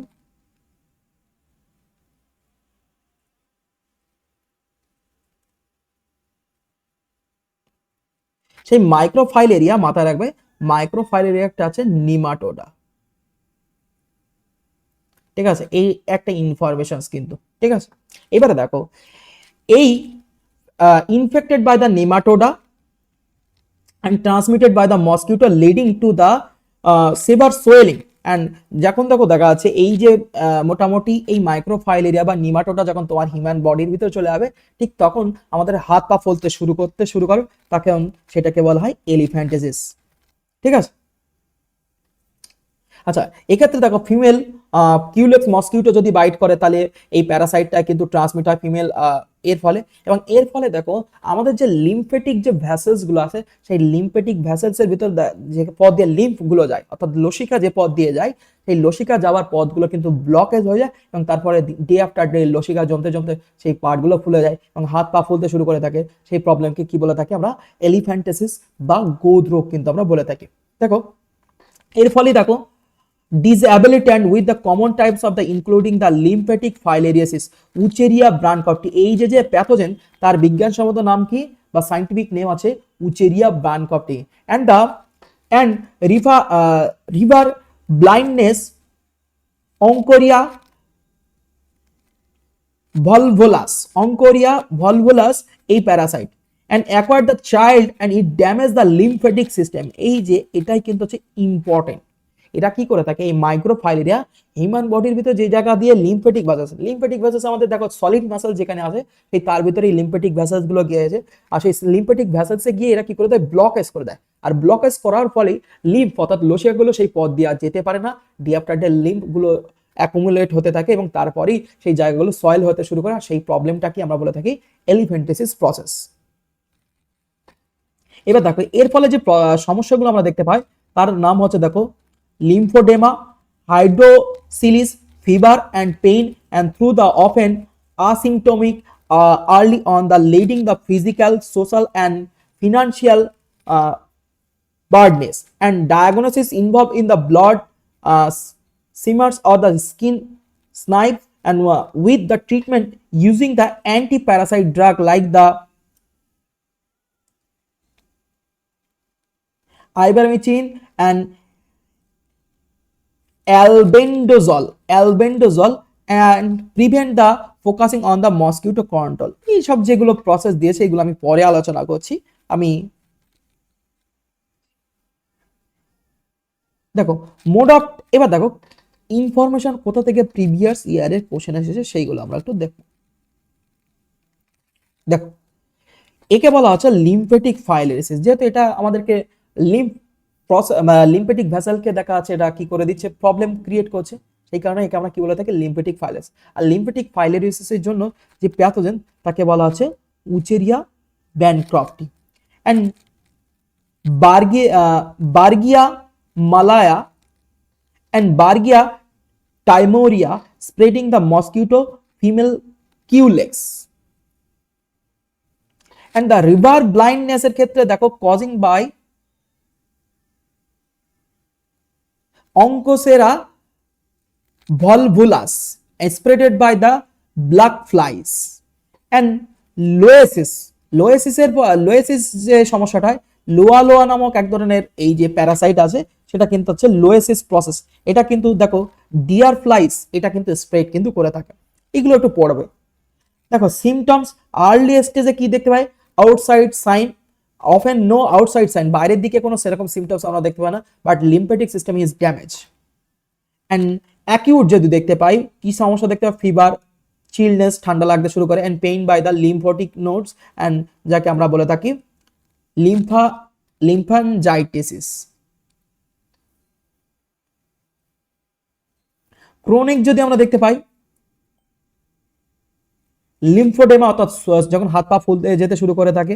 সেই মাইক্রোফাইলেরিয়া, মাথায় রাখবে মাইক্রোফাইলেরিয়াটা আছে নিমাটোডা। ঠিক আছে, এই একটা ইনফরমেশন কিন্তু। ঠিক আছে, এবারে দেখো এই infected by the nematoda and transmitted by the mosquito leading to the severe swelling and যখন দেখো দেখা যাচ্ছে এই যে মোটামুটি এই মাইক্রোফাইলেরিয়া বা নিমাটোডা যখন তোমার হিউম্যান বডির ভিতরে চলে যাবে, ঠিক তখন আমাদের হাত পা ফলতে শুরু করে, তখন সেটাকে বলা হয় এলিফ্যান্টিসিস। ঠিক আছে, আচ্ছা এক্ষেত্রে দেখো ফিমেল কিউলেক্স মসকিউটো যদি বাইট করে, তাহলে এই প্যারাসাইটটা কিন্তু ট্রান্সমিট হয় ফিমেল এর ফলে, এবং এর ফলে দেখো আমাদের যে লিম্ফেটিক যে ভ্যাসেলস গুলো আছে, সেই লিম্ফেটিক ভ্যাসেলস এর ভিতর যে পথ দিয়ে লিম্ফ গুলো যায়, অর্থাৎ লসিকা যে পথ দিয়ে যায়, সেই লসিকা যাওয়ার পথগুলো কিন্তু ব্লকেজ হয়ে যায়, এবং তারপরে ডে আফটার ডে লসিকা জমতে জমতে সেই পার্টগুলো ফুলে যায় এবং হাত পা ফুলতে শুরু করে থাকে। সেই প্রবলেমকে কি বলে থাকি আমরা, এলিফ্যান্টিসিস বা গোদ রোগ কিন্তু আমরা বলে থাকি। দেখো এর ফলে দেখো disability and with the common types of the including the lymphatic filariasis, উচেরিয়া ব্রানকপ্টি, এই যে প্যাথোজেন তার বিজ্ঞানসম্মত নাম কি বা সায়েন্টিফিক নেম আছে Wuchereria bancrofti. and the and river blindness oncoria volvulus এই parasite and acquired the child and it damage the lymphatic system। এই যে এটাই কিন্তু হচ্ছে ইম্পর্টেন্ট। এটা কি করে থাকে, এই মাইক্রোফাইলেরিয়া হিউম্যান বডির ভিতরে যে জায়গা দিয়ে লিম্ফেটিক ভ্যাসেলস আমাদের দেখো সলিড মাসল যেখানে আছে, সেই তার ভিতরে এই লিম্ফেটিক ভ্যাসেলস গুলো গিয়েছে, আর সেই লিম্ফেটিক ভ্যাসেলসে গিয়ে এরা কি করে দেয়, ব্লকেজ করে দেয়। আর ব্লকেজ করার ফলে লিম্ফ অর্থাৎ লসিকাগুলো সেই পথ দিয়ে আর যেতে পারে না, ডি আফটার ডে লিম্ফ গুলো অ্যাকুমুলেট হতে থাকে এবং তারপরেই সেই জায়গাগুলো সয়েল হতে শুরু করে। আর সেই প্রবলেমটাকে আমরা বলে থাকি এলিফ্যান্টিসিস প্রসেস। এবার দেখো এর ফলে যে সমস্যাগুলো আমরা দেখতে পাই, তার নাম হচ্ছে দেখো lymphedema, hydroceles, fever and pain, and through the often asymptomatic early on the leading the physical, social and financial burdenness, and diagnosis involved in the blood shimmers or the skin snipes, and with the treatment using the anti-parasite drug like the ivermectin and albendazole and prevent the focusing on the mosquito control। এই সব যেগুলো process দিয়েছে এগুলো আমি পরে আলোচনা করছি। আমি দেখো মোড অফ, এবার দেখো ইনফরমেশন কোথা থেকে প্রিভিয়াস ইয়ারের কোশ্চেন এসেছে সেইগুলো আমরা একটু দেখো। দেখো একে বলা হচ্ছে লিম্ফেটিক ফাইলেরিসিস, যেহেতু এটা আমাদেরকে লিম্ফেটিক ভেসেলকে দেখা আছে এটা কি করে দিচ্ছে, প্রবলেম ক্রিয়েট করছে, সেই কারণে একে আমরা কি বলে থাকি লিম্ফেটিক ফাইলেরিস। আর লিম্ফেটিক ফাইলেরিসিসের জন্য যে প্যাথোজেন তাকে বলা হচ্ছে Wuchereria bancrofti and Brugia malayi and Bargia tymoria spreading the mosquito female culex, and the river blindness এর ক্ষেত্রে দেখো causing by Onchocerca volvulus spreaded by the black flies, and লোয়েসিস যে সমস্যাটা হয়, লোয়া নামক এক ধরনের এই যে প্যারাসাইট আছে সেটা কিন্তু হচ্ছে লোয়েসিস প্রসেস, এটা কিন্তু দেখো ডিয়ার ফ্লাইস এটা কিন্তু স্প্রেড কিন্তু করে থাকে, এগুলো একটু পড়বে। দেখো সিমটমস আর্লি স্টেজে কি দেখতে পাই, outside sign, often no outside sign, বাইরের দিকে কোনো সেরকম সিমটমস আমরা দেখতে পাই না, but lymphatic system is damage. And acute যদি দেখতে পাই কি সমস্যা দেখতে পাই, ফিভার, চিলনেস, ঠান্ডা লাগতে শুরু করে, and pain by the lymphatic nodes, and যাকে আমরা বলে থাকি লিম্ফানজাইটিস। ক্রনিক যদি আমরা দেখতে পাই লিম্ফোডেমা, অর্থাৎ যখন হাত পা ফুলতে যেতে শুরু করে থাকে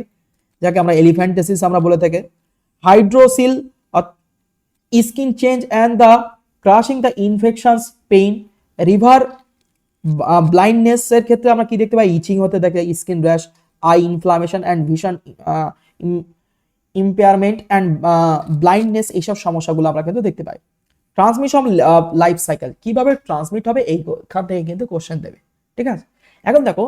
যাকে আমরা এলিফ্যান্টাইটিস আমরা বলে থাকি, hydrocele skin change and the crushing the infections, pain, river blindness এর ক্ষেত্রে আমরা কি দেখতে পাই, ইচিং হতে দেখে, skin rash, I inflammation and vision impairment and blindness, এইসব সমস্যাগুলো আমরা কিন্তু দেখতে পাই। ট্রান্সমিশন লাইফ সাইকেল কিভাবে ট্রান্সমিট হবে এইখান থেকে কিন্তু কোশ্চেন দেবে, ঠিক আছে। এখন দেখো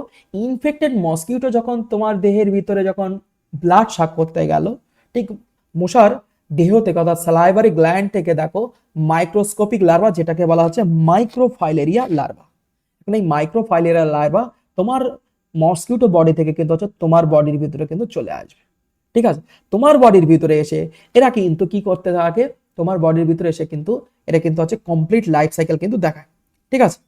ইনফেক্টেড মসকিউটো যখন তোমার দেহের ভিতরে যখন ব্লাড শাক করতে গেল, ঠিক মশার দেহ থেকে অর্থাৎ স্যালাইভারি গ্ল্যান্ড থেকে দেখো মাইক্রোস্কোপিক লার্ভা যেটাকে বলা হচ্ছে মাইক্রোফাইলেরিয়া লার্ভা, এই মাইক্রোফাইলেরিয়া লার্ভা তোমার মসকিউটো বডি থেকে কিন্তু হচ্ছে তোমার বডির ভিতরে কিন্তু চলে আসবে, ঠিক আছে। তোমার বডির ভিতরে এসে এরা কিন্তু কি করতে থাকে, তোমার বডির ভিতরে এসে কিন্তু এটা কিন্তু হচ্ছে কমপ্লিট লাইফ সাইকেল কিন্তু দেখায়, ঠিক আছে।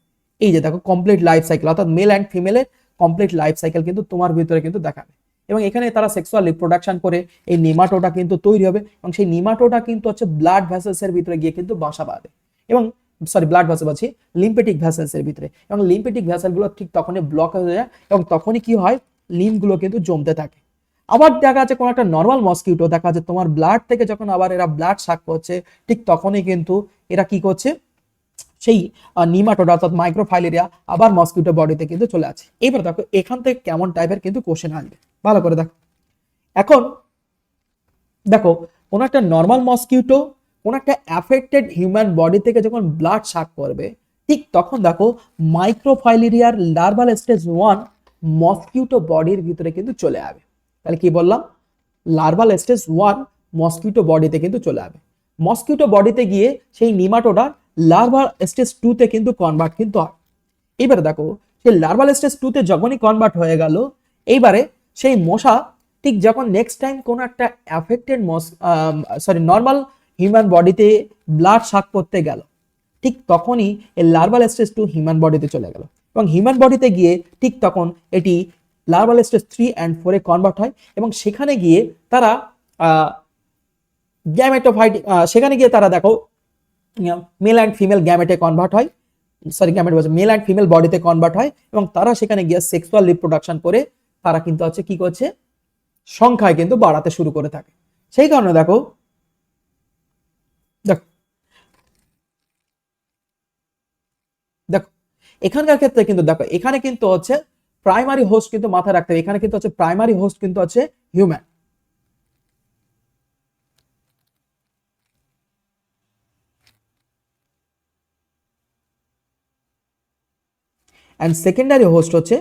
এই যে দেখো কমপ্লিট লাইফ সাইকেল অর্থাৎ মেল অ্যান্ড ফিমেলের কমপ্লিট লাইফ সাইকেল কিন্তু তোমার ভিতরে কিন্তু দেখাবে, এবং এখানে তারা সেক্সুয়াল রিপ্রোডাকশন করে এই নিমাটোটা কিন্তু তৈরি হবে, এবং সেই নিমাটোটা কিন্তু হচ্ছে ব্লাড ভেসেলস এর ভিতরে গিয়ে কিন্তু বাসা বাঁধে, এবং ব্লাড ভেসেল আছে লিম্ফেটিক ভেসেলস এর ভিতরে, এবং লিম্ফেটিক ভেসেল গুলো ঠিক তখনই ব্লক হয়ে যায়, এবং তখনই কি হয় লিম্ফ গুলো কিন্তু জমতে থাকে। আবার দেখা যাচ্ছে কোন একটা নর্মাল মসকিউটো দেখা যাচ্ছে তোমার ব্লাড থেকে যখন আবার এরা ব্লাড শাক করছে, ঠিক তখনই কিন্তু এরা কি করছে, সেই নিমাটোডা অর্থাৎ মাইক্রোফাইলেরিয়া আবার মসকিউটো বডিতে কিন্তু চলে আসে। এবার দেখো এখান থেকে কেমন টাইপের কিন্তু কোশ্চেন আসবে, ভালো করে দেখো। এখন দেখো কোন একটা নর্মাল মসকিউটো কোন একটা অ্যাফেক্টেড হিউম্যান বডি থেকে যখন ব্লাড শাক করবে, ঠিক তখন দেখো মাইক্রোফাইলেরিয়ার লার্ভাল স্টেজ 1 মসকিউটো বডির ভিতরে কিন্তু চলে যাবে। তাহলে কি বললাম, লার্ভাল স্টেজ 1 মসকিউটো বডিতে কিন্তু চলে যাবে, মসকিউটো বডিতে গিয়ে সেই নিমাটোডা লার্ভাল স্টেজ 2 তে কিন্তু কনভার্ট কিন্তু হয়। এবারে দেখো সেই লার্ভাল স্টেজ 2 তে যখনই কনভার্ট হয়ে গেল, এইবারে সেই মশা ঠিক যখন নেক্সট টাইম কোন একটা অ্যাফেক্টেড নর্মাল হিউম্যান বডিতে ব্লাড শাক করতে গেল, ঠিক তখনই এই লার্ভাল স্টেজ 2 হিউম্যান বডিতে চলে গেল, এবং হিউম্যান বডিতে গিয়ে ঠিক তখন এটি larval stage 3 and 4 A convert হয়, এবং সেখানে গিয়ে তারা গ্যামেটোফাইট, সেখানে গিয়ে তারা দেখো মেল অ্যান্ড ফিমেল গ্যামেটে কনভার্ট হয়, মেল অ্যান্ড ফিমেল বডিতে কনভার্ট হয়, এবং তারা সেখানে গিয়ে সেক্সুয়াল রিপ্রোডাকশন করে তারা কিন্তু হচ্ছে কি করছে, সংখ্যায় কিন্তু বাড়াতে শুরু করে থাকে। সেই কারণে দেখো দেখো দেখো এখানকার ক্ষেত্রে কিন্তু দেখো এখানে কিন্তু হচ্ছে প্রাইমারি হোস্ট কিন্তু মাথায় রাখতে হবে, এখানে কিন্তু হচ্ছে প্রাইমারি হোস্ট কিন্তু হচ্ছে হিউম্যান। অ্যান্ড সেকেন্ডারি হোস্ট হচ্ছে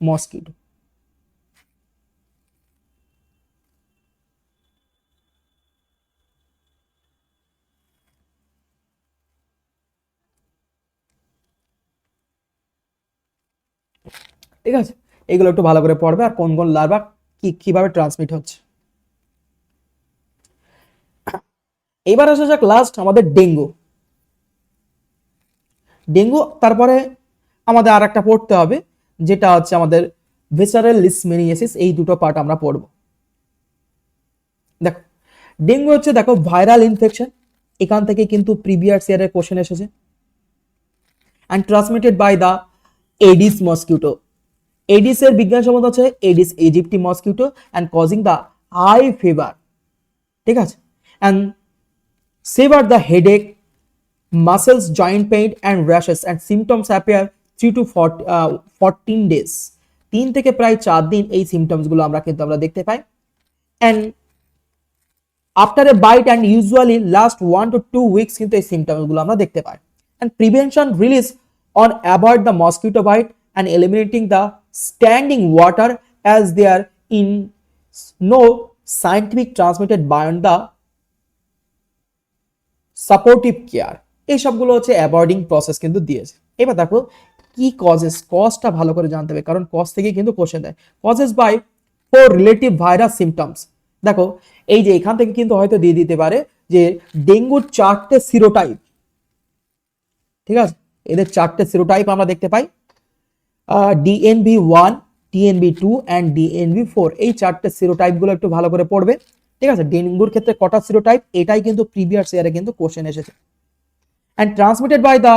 মসকিটো। ঠিক আছে, এগুলো একটু ভালো করে পড়বে, আর কোন কোন লার্ভা কিভাবে ট্রান্সমিট হচ্ছে। এবার আসা যাক লাস্ট আমাদের ডেঙ্গু। ডেঙ্গু তারপরে আমাদের আর একটা পড়তে হবে, যেটা হচ্ছে আমাদের ভিসারাল লিশমেনিয়াসিস। এই দুটো পার্ট আমরা পড়বো। দেখো ডেঙ্গু হচ্ছে, দেখো ভাইরাল ইনফেকশন, এখান থেকে কিন্তু প্রিভিয়াস ইয়ারের কোশ্চেন এসেছে। And transmitted by the Aedes mosquito. Aedes এর বিজ্ঞান সম্বন্ধ হচ্ছে Aedes aegypti mosquito and causing the high fever. ঠিক আছে, and severe the headache, muscles, joint pain and rashes, and symptoms appear 3 to 14 days। 3 থেকে প্রায় 4 দিন এই সিমটমস গুলো আমরা দেখতে পাই। and after a bite and usually last 1 to 2 weeks কিন্তু এই সিমটমস গুলো আমরা দেখতে পাই। and prevention relies on avoid the mosquito bite and eliminating the standing water as there in no scientific transmitted beyond the supportive care. এই সবগুলো হচ্ছে avoiding process কিন্তু দিয়েছে। এবার দেখো কি কজেস, কজটা ভালো করে জানতে হবে, কারণ কজ থেকে কিন্তু কোশ্চেন দেয়। Causes by 4 relative virus symptoms. দেখো এই যে এখান থেকে কিন্তু হয়তো দিয়ে দিতে পারে যে ডেঙ্গুর 4টে সিরোটাইপ। ঠিক আছে, এদের 4টে সিরোটাইপ আমরা দেখতে পাই, DNV1, DNV2 অ্যান্ড DNV4। এই 4টে সিরোটাইপ গুলো একটু ভালো করে পড়বে। ঠিক আছে, ডেঙ্গুর ক্ষেত্রে কটা সিরোটাইপ, এটাই কিন্তু প্রিভিয়াস ইয়ারে কিন্তু কোশ্চেন এসেছে। And transmitted by the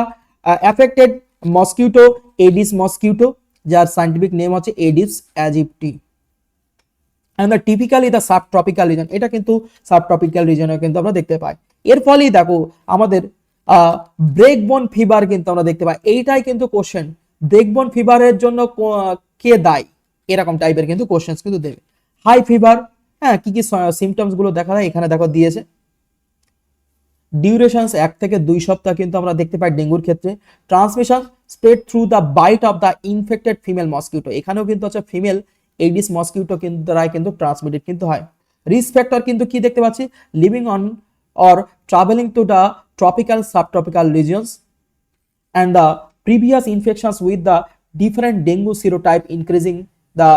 affected mosquito Aedes mosquito, যার সাইন্টিফিক নেম হচ্ছে Aedes aegypti. And the typically the subtropical region, এটা কিন্তু সাবট্রপিক্যাল রিজনে কিন্তু আমরা দেখতে পাই। এর ফলেই দেখো আমাদের ব্রেকবোন ফিভার কিন্তু আমরা দেখতে পাই। এইটাই কিন্তু কোশ্চেন, ব্রেকবোন ফিভারের জন্য কে দায়ী, এরকম টাইপের কিন্তু কোশ্চেন কিন্তু দেবে। হাই ফিভার, হ্যাঁ কি কি সিমটমস গুলো দেখা যায় এখানে দেখো দিয়েছে। ডিউরেশনস 1 থেকে 2 সপ্তাহ কিন্তু আমরা দেখতে পাই ডেঙ্গুর ক্ষেত্রে। Transmission spread through the bite of the infected female mosquito, এখানেও কিন্তু হচ্ছে ফিমেল এডিস মসকিউটো কিন্তু দ্বারাই কিন্তু ট্রান্সমিটেড কিন্তু হয়। রিস্ক ফ্যাক্টর কিন্তু কি দেখতে পাচ্ছি, living on or travelling to the tropical subtropical regions and the previous infections with the different dengue serotype increasing the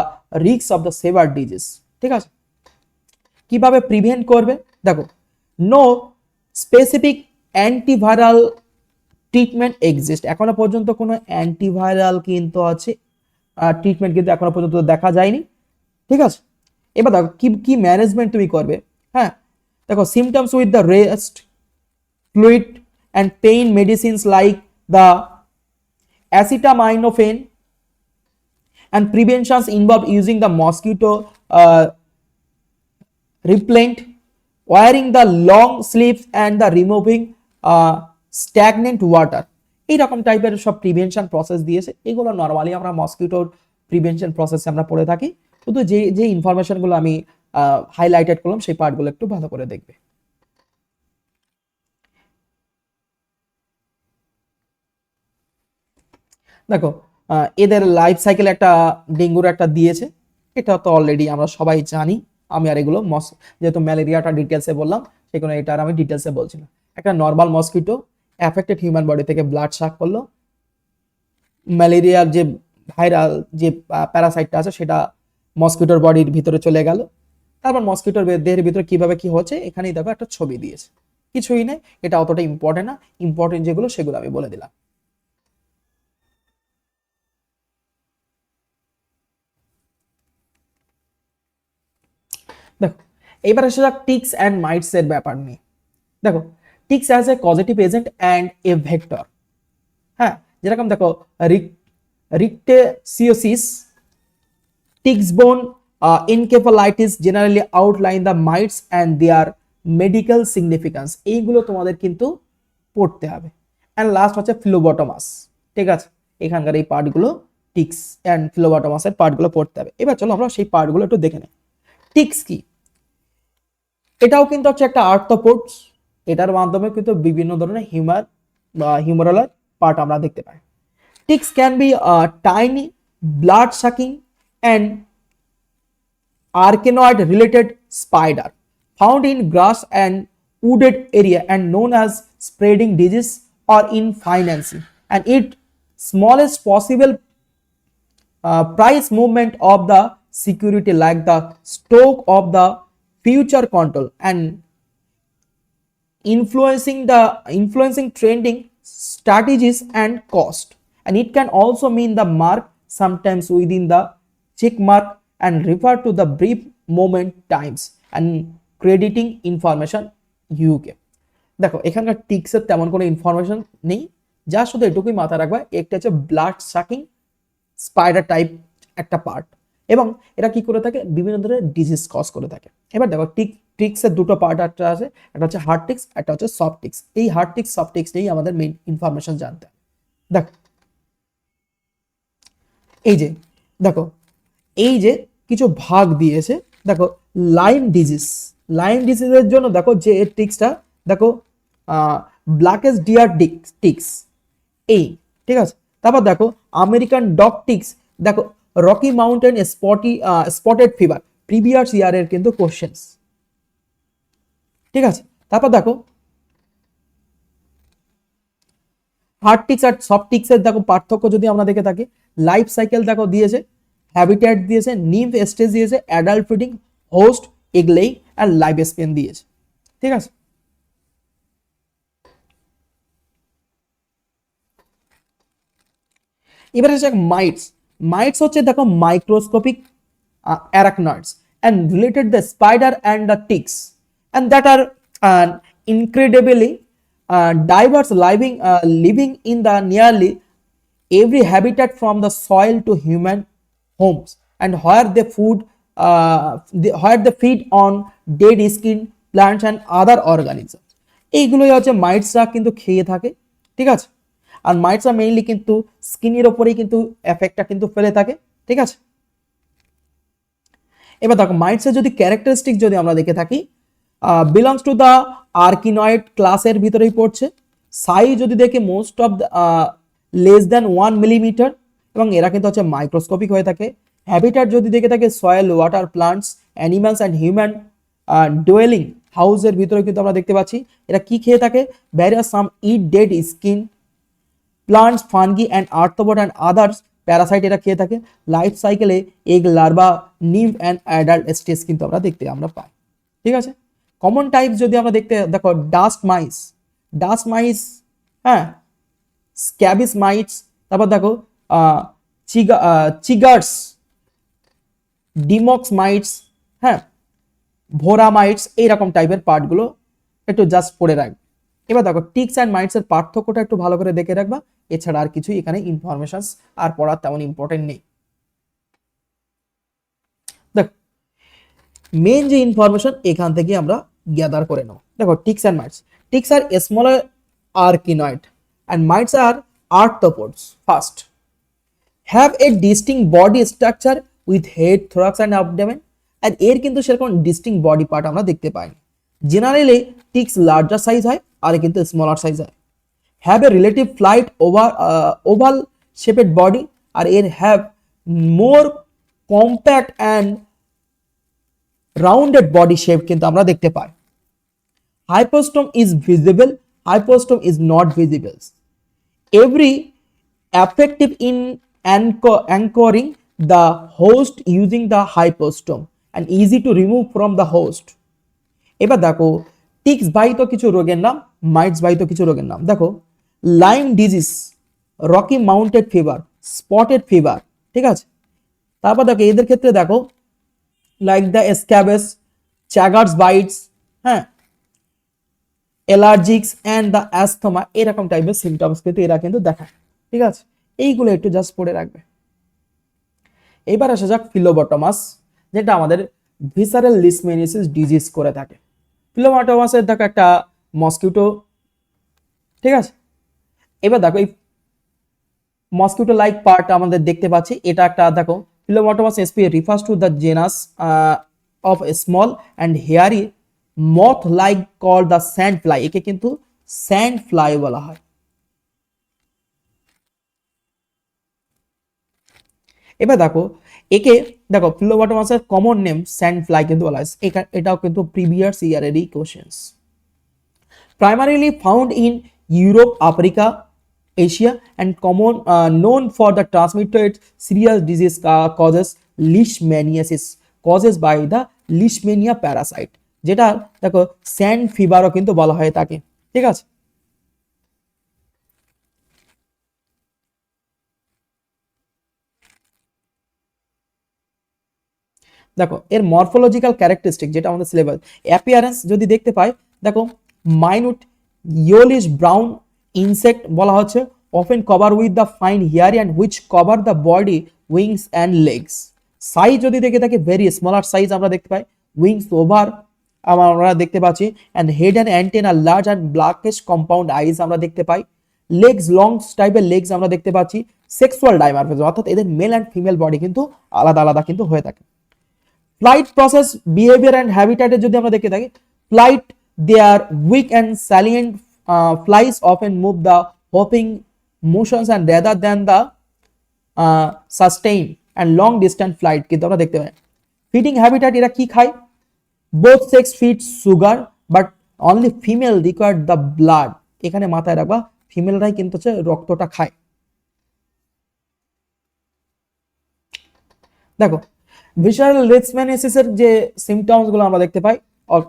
risks of the severe disease। ঠিক আছে, কিভাবে প্রিভেন্ট করবে, দেখো no specific antiviral treatment exist, এখনো পর্যন্ত কোনো antiviral কিন্তু আছে ট্রিটমেন্ট কিন্তু এখনো পর্যন্ত দেখা যায়নি। ঠিক আছে, এবার দেখো কি কি ম্যানেজমেন্ট তুমি করবে। হ্যাঁ দেখো symptoms with the rest fluid and pain medicines like the acetaminophen, and preventions involve using the mosquito repellent, wearing the long sleeves and the removing stagnant water। এইরকম টাইপের সব প্রিভেনশন প্রসেস দিয়েছে, এগুলো নর্মালি আমরা মসকিউটোর প্রিভেনশন প্রসেসে আমরা পড়ে থাকি। শুধু যে যে ইনফরমেশনগুলো আমি হাইলাইটেড করলাম সেই পার্টগুলো একটু ভালো করে দেখবে। দেখো এদের লাইফ সাইকেল একটা ডেঙ্গুর একটা দিয়েছে, এটা তো অলরেডি আমরা সবাই জানি। আমি আর এগুলো যেহেতু ম্যালেরিয়াটা ডিটেলসে বললাম সেখানে এটা আর আমি ডিটেলসে বলছি না। একটা normal mosquito affected human body থেকে ব্লাড সাক করলো, ম্যালেরিয়ার যে ভাইরাল যে প্যারাসাইটটা আছে সেটা মসকিটোর বডির ভিতরে চলে গেল, তারপর মসকিটোর দেহের ভিতরে কিভাবে কি হচ্ছে এখানেই দেখো একটা ছবি দিয়েছে। কিছুই নেই, এটা অতটা ইম্পর্টেন্ট না, ইম্পর্টেন্ট যেগুলো সেগুলো আমি বলে দিলাম। দেখো এবার এসে যাক টিক্স অ্যান্ড মাইটস এর ব্যাপার নিয়ে। দেখো ticks as a positive agent and a vector. হ্যাঁ যেরকম দেখো rickettsiosis, tickborne encephalitis generally outline the mites and their medical significance, এইগুলো তোমাদের কিন্তু পড়তে হবে। অ্যান্ড লাস্ট হচ্ছে ফিলোবটমাস। ঠিক আছে, এখানকার এই পার্টগুলো টিক্স অ্যান্ড ফিলোবটমাসের পার্টগুলো পড়তে হবে। এবার চলো আমরা সেই পার্টগুলো একটু দেখে নেই। টিক্স কি? এটাও কিন্তু হচ্ছে একটা আর্থ্রোপোডস। এটার মাধ্যমে কিন্তু বিভিন্ন ধরনের হিউমার বা হিউমারাল পার্ট আমরা দেখতে পাই। Ticks can be a tiny, blood-sucking, and arachnoid-related spider found in grass and wooded area and known as spreading disease or in financing. And it smallest possible price movement of the security like the stock of the future control and influencing trending strategies and cost. And it can also mean the mark sometimes within the check mark and refer to the brief moment times and crediting information UK. দেখো এখানকার টিক্সের তেমন কোনো information নেই, যা শুধু এটুকুই মাথায় রাখবা, একটা হচ্ছে ব্লাড সাকিং স্পাইডার টাইপ একটা পার্ট, এবং এরা কি করে থাকে, বিভিন্ন ধরনের ডিজিজ কজ করে থাকে। এবার দেখো টিক্সের দুটো পার্ট একটা আছে, একটা হচ্ছে হার্ড টিক্স, একটা হচ্ছে সফট টিক্স। এই হার্ড টিক্স সফট টিক্স নিয়েই আমাদের মেইন ইনফরমেশন জানতে হবে। দেখো দেখো এই যে কিছু ভাগ দিয়েছে, দেখো লাইম ডিজিজের জন্য দেখো যে টিক্সটা, দেখো ব্ল্যাকেস্ট ডিয়ার টিক্স এই, ঠিক আছে। তারপর দেখো আমেরিকান ডগ টিক্স, দেখো Rocky mountain spotted fever, previous ইয়ারের কিন্তু কোশ্চেন্স, ঠিক আছে। তারপর দেখো হার্ড টিক্স আর সফট টিক্সের দেখো পার্থক্য যদি আমরা দেখে থাকি, লাইফ সাইকেল দেখো দিয়েছে, হ্যাবিটেট দিয়েছে, নিম্ফ স্টেজ দিয়েছে, adult feeding, host, egg laying আর লাইফ স্প্যান দিয়েছে, ঠিক আছে। এবার হচ্ছে মাইটস হচ্ছে দেখো microscopic arachnoids and related the spider and the ticks, and that are incredibly diverse, living in the nearly every habitat from the soil to human homes, and where they feed on dead skin, plants and other organisms. এইগুলোই হচ্ছে মাইটসরা কিন্তু খেয়ে থাকে, ঠিক আছে। আর মাইটসরা mainly কিন্তু স্কিনের উপরেই কিন্তু এফেক্টটা কিন্তু ফেলে থাকে, ঠিক আছে। এবার দেখো মাইটসের যদি ক্যারেক্টারিস্টিক যদি আমরা দেখে থাকি, বিলংস টু দ্য আর্কিনয়েড ক্লাসের ভিতরেই পড়ছে। সাইজ যদি দেখে most of less than 1 millimetre, এবং এরা কিন্তু হচ্ছে মাইক্রোস্কোপিক হয়ে থাকে। হ্যাবিটাট যদি দেখে থাকে soil, water, plants, animals and human dwelling হাউসের ভিতরে কিন্তু আমরা দেখতে পাচ্ছি এরা কি খেয়ে থাকে, various some eat dead skin, plants, fungi and arthropod and others parasite এরা খেয়ে থাকে। লাইফ সাইকেলে egg, larva, nymph and adult stage কিন্তু আমরা পাই, ঠিক আছে। কমন টাইপ যদি আমরা দেখতে দেখো ডাস্ট মাইস, হ্যাঁ, স্ক্যাবিস মাইটস, তারপর দেখো চিগার্স, ডিমক্স মাইটস, হ্যাঁ, ভোরা মাইটস, এইরকম টাইপের পার্টগুলো একটু জাস্ট পড়ে রাখবে। এবার দেখো টিক্স অ্যান্ড মাইটসের পার্থক্যটা একটু ভালো করে দেখে রাখবা, এছাড়া আর কিছুই এখানে ইনফরমেশন আর পড়ার তেমন ইম্পর্টেন্ট নেই। দেখো মেন যে ইনফরমেশন এখান থেকে আমরা গ্যাদার করে নাও। দেখো ticks and mites, ticks are smaller arachnoid and mites are arthropods. First, have a distinct body structure with head, thorax and abdomen, and এর কিন্তু সেরকম distinct body part আমরা দেখতে পাই। জেনারেলি টিক্স লার্জার সাইজ হয় আর কিন্তু স্মলার সাইজ হয়। have a relative flight over oval shaped body, আর এর have more compact and rounded body shape কিন্তু আমরা দেখতে পাই। hypostome is visible, hypostome is not visible. Every effective in anchoring the host using the hypostome and easy to remove from the host. এবার দেখো tricks বাহিত কিছু রোগের নাম, mites বাহিত কিছু রোগের নাম। দেখো Lyme disease, Rocky mounted fever, spotted fever, ঠিক আছে। তারপর দেখো এদের ক্ষেত্রে দেখো লাইক দ্য স্ক্যাবেস, চ্যাগার্স বাইটস, হ্যাঁ, অ্যালার্জিক্স অ্যান্ড দ্য অ্যাস্থমা, এরকম টাইপের সিমটমস কিন্তু এরা কিন্তু দেখায়, ঠিক আছে। এইগুলো একটু জাস্ট পড়ে রাখবে। এবার আসা যাক ফিলোবটমাস, যেটা আমাদের ভিসারাল লিশম্যানিয়াসিস ডিজিজ করে থাকে। ফিলোবটমাসের দেখো একটা মসকিউটো, ঠিক আছে, এবার দেখো এই মসকিউটো লাইক পার্ট আমাদের দেখতে পাচ্ছি, এটা একটা দেখো Phlebotomus SP refers to the genus of small and hairy moth like call the sand fly, একে কিন্তু স্যান্ড ফ্লাই বলা হয়। এবার দেখো একে দেখো ফিলোবটমাসের কমন নেম স্যান্ড ফ্লাই কিন্তু বলা হয়, এটাও কিন্তু প্রিভিয়াস ইয়ারেরই questions. Primarily found in Europe, Africa, Asia, and common known for the transmitted serious disease causes leishmaniasis causes by the leishmania parasite, যেটা দেখো স্যান্ড ফিভারও কিন্তু বলা হয় তাকে, ঠিক আছে। দেখো এর মরফোলজিক্যাল ক্যারেক্টারিস্টিক যেটা আমাদের সিলেবাস অ্যাপিয়ারেন্স যদি দেখতে পাই, দেখো মাইনুট ইয়েলোইশ ব্রাউন ইনসেক্ট বলা হচ্ছে, often cover with the fine hair and which cover the body wings and legs. Size যদি দেখে থাকি ভেরি স্মলার সাইজ আমরা দেখতে পাই, উইংস ওভার আমরা দেখতে পাচ্ছি, and head and antenna large and blackish compound eyes আমরা দেখতে পাই, লেগস লং টাইপের লেগস আমরা দেখতে পাচ্ছি, সেক্সুয়াল ডাইমারফিজম অর্থাৎ এদের মেল অ্যান্ড ফিমেল বডি কিন্তু আলাদা আলাদা কিন্তু হয়ে থাকে। ফ্লাইট প্রসেস বিহেভিয়ার অ্যান্ড হ্যাবিটাটের যদি আমরা দেখে থাকি, flight they are weak and salient flies often move the hopping motions and rather than the sustain and long distance flight কিন্তু আমরা দেখতে পাই। ফিডিং হ্যাবিটাট এরা কি খায়, both sex feed sugar but only female require the blood, এখানে মাথায় রাখবা ফিমেলরাই কিন্তু হচ্ছে রক্তটা খায়। দেখো ভিসারাল লেশম্যানিয়াসিসের যে সিমটমস গুলো আমরা দেখতে পাই,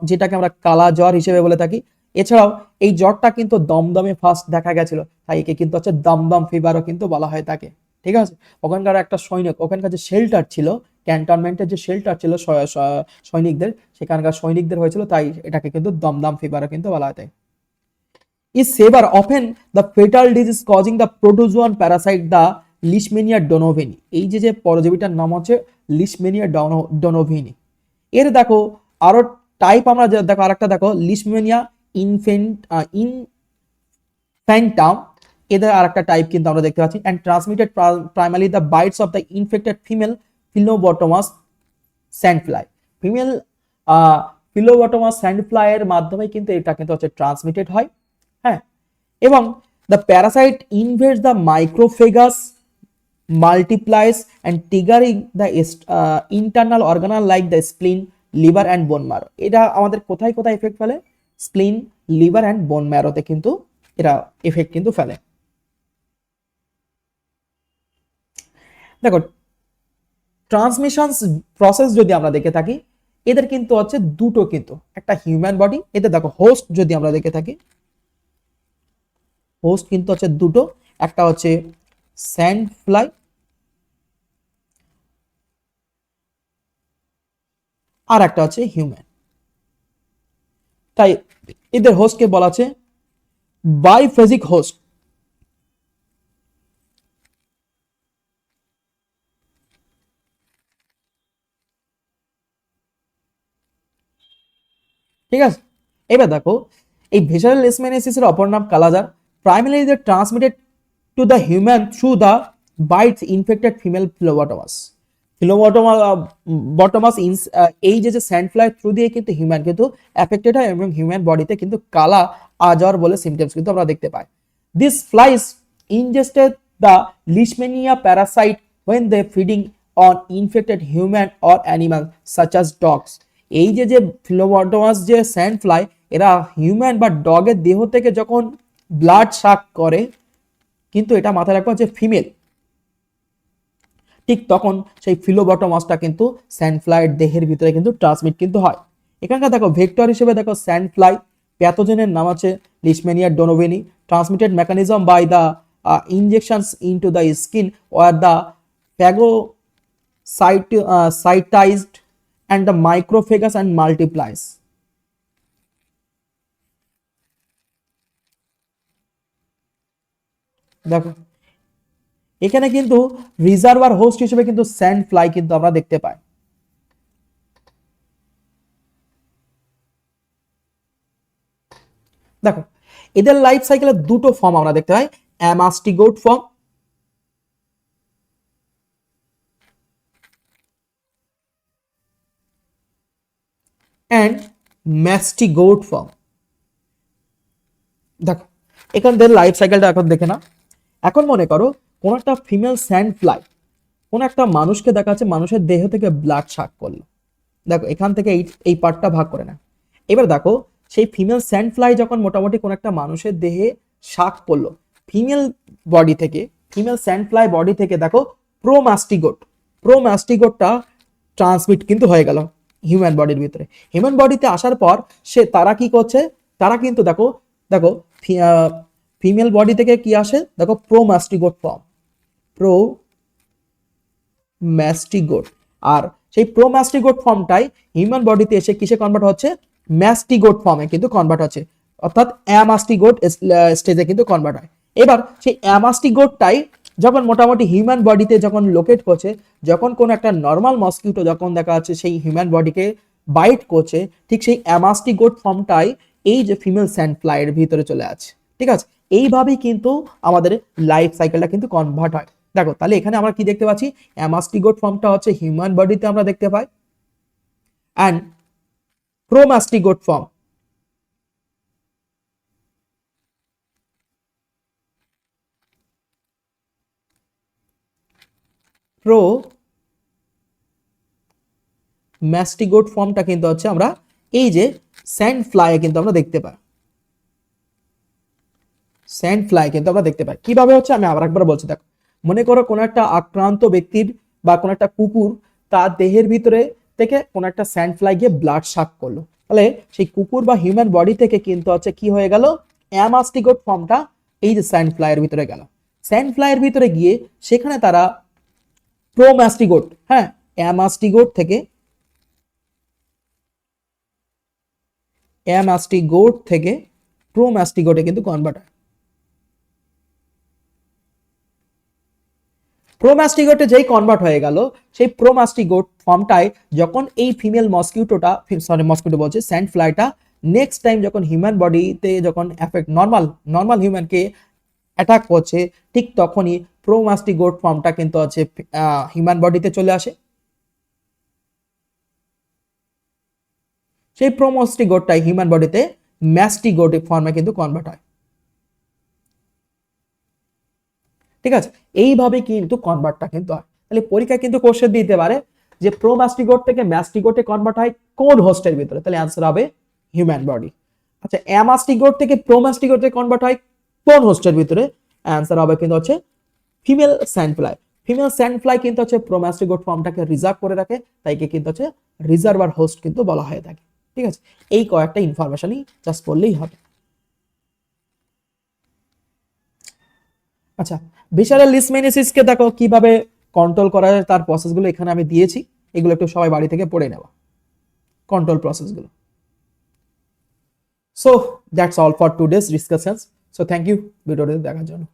যেটাকে আমরা কালা জ্বর হিসেবে বলে থাকি, এছাড়াও এই জ্বরটা কিন্তু দমদমে ফার্স্ট দেখা গেছিল, তাই একে কিন্তু হচ্ছে দমদম ফিভারও কিন্তু বলা হয় তাকে, ঠিক আছে। ওখানকার একটা সৈনিক, ওখানকার যে শেল্টার ছিল, ক্যান্টনমেন্টের যে শেল্টার ছিল সৈনিকদের, সেখানকার সৈনিকদের হয়েছিল, তাই এটাকে কিন্তু দমদম ফিভারও কিন্তু বলা হয়। তাই is severe often the fatal disease causing the protozoan parasite the Leishmania ডোনোভেনি, এই যে পরজীবীটার নাম হচ্ছে লিশমেনিয়া ডোনোভেনি। এর দেখো আরো টাইপ আমরা দেখো আরেকটা দেখো লিশমেনিয়া ইনফ্যান্টাম, এদের আরেকটা টাইপ কিন্তু আমরা দেখতে পাচ্ছি, and transmitted primarily the bites of the infected female Phyllobotomus sandfly, female Phyllobotomus sandfly এর মাধ্যমে কিন্তু এটা কিন্তু হচ্ছে ট্রান্সমিটেড হয়, হ্যাঁ। এবং the parasite invades the microphagus, multiplies and triggering the internal organelle like the spleen, liver and bone marrow, এটা আমাদের কোথায় কোথায় এফেক্ট ফেলে, স্প্লিন, লিভার অ্যান্ড বোন ম্যারোতে কিন্তু এরা এফেক্ট কিন্তু ফেলে। দেখো ট্রান্সমিশন প্রসেস যদি আমরা দেখে থাকি, এদের কিন্তু হচ্ছে দুটো, কিন্তু একটা হিউম্যান বডি, এদের দেখো হোস্ট যদি আমরা দেখে থাকি, হোস্ট কিন্তু হচ্ছে দুটো, একটা হচ্ছে স্যান্ড ফ্লাই আর একটা হচ্ছে হিউম্যান, তাই এদের হোস্টকে বলা আছে বাইফেজিক হোস্ট। ঠিক আছে, এবার দেখো এই ভিসারাল লেশম্যানিয়াসিসের অপর নাম kala azar, primarily they transmitted to the human through the bites infected female Phlebotomus. Phlebotomus এই যে স্যান্ড ফ্লাই থ্রু দিয়ে কিন্তু হিউম্যান কিন্তু এফেক্টেড হয়, এবং হিউম্যান বডিতে কিন্তু কালা আজর বলে সিমটমস কিন্তু আমরা দেখতে পাই। This flies ingested the Leishmania parasite when they feeding on infected human or animal such as dogs। এই যে ফিলোবটমাস যে স্যান্ড ফ্লাই, এরা হিউম্যান বা ডগের দেহ থেকে যখন ব্লাড শাক করে, কিন্তু এটা মাথায় রাখবা যে ফিমেল, ঠিক তখন সেই ফিলোবটমাসটা কিন্তু স্যান্ড ফ্লাইয়ের দেহের ভিতরে কিন্তু ট্রান্সমিট কিন্তু হয়। এখানকার দেখো ভেক্টর হিসেবে দেখো স্যান্ড ফ্লাই, প্যাথোজেনের নাম আছে Leishmania donovani, transmitted mechanism by the injections into the skin where the phagocytized and the microphagus and multiplies। দেখো এখানে কিন্তু রিজার্ভার হোস্ট হিসেবে কিন্তু স্যান্ড ফ্লাই কিন্তু আমরা দেখতে পাই। দেখো এদের লাইফ সাইকেলের দুটো ফর্ম আমরা দেখতে পাই, অ্যামাস্টিগোট ফর্ম অ্যান্ড ম্যাস্টিগোট ফর্ম। দেখো এখানদের লাইফ সাইকেলটা এখন দেখে না। এখন মনে করো কোন একটা ফিমেল স্যান্ড ফ্লাই কোন একটা মানুষকে দেখা যাচ্ছে মানুষের দেহ থেকে ব্লাড শাক করলো। দেখো এখান থেকে এই পার্টটা ভাগ করে না। এবার দেখো সেই ফিমেল স্যান্ড ফ্লাই যখন মোটামুটি কোন একটা মানুষের দেহে শাক করলো, ফিমেল বডি থেকে, ফিমেল স্যান্ড ফ্লাই বডি থেকে দেখো প্রোমাস্টিগোটটা ট্রান্সমিট কিন্তু হয়ে গেল হিউম্যান বডির ভিতরে। হিউম্যান বডিতে আসার পর তারা কি করছে, তারা কিন্তু দেখো দেখো ফিমেল বডি থেকে কি আসে, দেখো প্রোমাস্টিগোট ফর্ম, প্রোম্যাস্টিগোট। আর সেই প্রোম্যাস্টিগোট ফর্মটাই হিউম্যান বডিতে এসে কিসে কনভার্ট হচ্ছে, ম্যাস্টিগোট ফর্মে কিন্তু কনভার্ট হচ্ছে, অর্থাৎ অ্যামাস্টিগোট স্টেজে কিন্তু কনভার্ট হয়। এবার সেই অ্যামাস্টিগোটটাই যখন মোটামুটি হিউম্যান বডিতে যখন লোকেট করছে, যখন কোন একটা নর্মাল মসকিউটো যখন দেখা যাচ্ছে সেই হিউম্যান বডিকে বাইট করছে, ঠিক সেই অ্যামাস্টিগোট ফর্মটাই এই যে ফিমেল স্যান্ড ফ্লাইয়ের ভিতরে চলে আসে। ঠিক আছে, এইভাবেই কিন্তু আমাদের লাইফ সাইকেলটা কিন্তু কনভার্ট হয়। দেখো তাহলে এখানে আমরা কি দেখতে পাচ্ছি, অ্যামাস্টিগোট ফর্মটা হচ্ছে হিউম্যান বডিতে আমরা দেখতে পাই, অ্যান্ড প্রোমাস্টিগোট ফর্ম প্রোম্যাস্টিগোট ফর্মটা কিন্তু হচ্ছে আমরা এই যে স্যান্ড ফ্লাই কিন্তু আমরা দেখতে পাই, স্যান্ড ফ্লাই কিন্তু আমরা দেখতে পাই। কিভাবে হচ্ছে আমি আবার একবার বলছি। দেখো মনে করো কোন একটা আক্রান্ত ব্যক্তির বা কোন একটা কুকুর তার দেহের ভিতরে থেকে কোন একটা স্যান্ড ফ্লাই গিয়ে ব্লাড শাক করলো, তাহলে সেই কুকুর বা হিউম্যান বডি থেকে কিন্তু হচ্ছে কি হয়ে গেল, অ্যামাস্টিগোট ফর্মটা এই যে স্যান্ড ফ্লাইয়ের ভিতরে গেল। স্যান্ড ফ্লাইয়ের ভিতরে গিয়ে সেখানে তারা প্রোম্যাস্টিগোট, হ্যাঁ অ্যামাস্টিগোট থেকে প্রোম্যাস্টিগোটে কিন্তু কনভার্ট হয়। প্রোমাস্টিগোটে যেই কনভার্ট হয়ে গেল, সেই প্রোমাস্টিগোট ফর্মটাই যখন এই ফিমেল মসকিউটোটা, সরি মসকিউটো বলছে, স্যান্ড ফ্লাইটা নেক্সট টাইম যখন হিউম্যান বডিতে যখন এফেক্ট নর্মাল হিউম্যানকে অ্যাটাক করছে, ঠিক তখনই প্রোমাস্টিগোট ফর্মটা কিন্তু হচ্ছে হিউম্যান বডিতে চলে আসে। সেই প্রোমাস্টিগোটটাই হিউম্যান বডিতে ম্যাস্টিগোট ফর্মে কিন্তু কনভার্ট হয়। ঠিক আছে, এইভাবে কিন্তু কনভার্টটা কিন্তু হয়। তাহলে পরীক্ষায় কিন্তু কোশ্চেন দিতে পারে যে প্রোমাস্টিগোট থেকে ম্যাস্টিগোটে কনভার্ট হয় কোন হোস্টের ভিতরে, তাহলে অ্যান্সার হবে হিউম্যান বডি। আচ্ছা অ্যামাস্টিগোট থেকে প্রোমাস্টিগোটে কনভার্ট হয় কোন হোস্টের ভিতরে, অ্যান্সার হবে কিন্তু হচ্ছে female sand fly. Female sand fly কিন্তু হচ্ছে প্রোমাস্টিগোট ফর্মটাকে রিজার্ভ করে রাখে, তাই কিন্তু হচ্ছে রিজার্ভার হোস্ট কিন্তু বলা হয়ে থাকে। ঠিক আছে, এই কয়েকটা ইনফরমেশনই জাস্ট বললেই হবে। আচ্ছা ভিসারাল লিশম্যানিয়াসিসকে দেখো কিভাবে কন্ট্রোল করা যায় তার প্রসেসগুলো এখানে আমি দিয়েছি, এগুলো একটু সবাই বাড়ি থেকে পড়ে নেওয়া, কন্ট্রোল প্রসেসগুলো। So that's all for today's discussions. So thank you ভিডিওটি দেখার জন্য।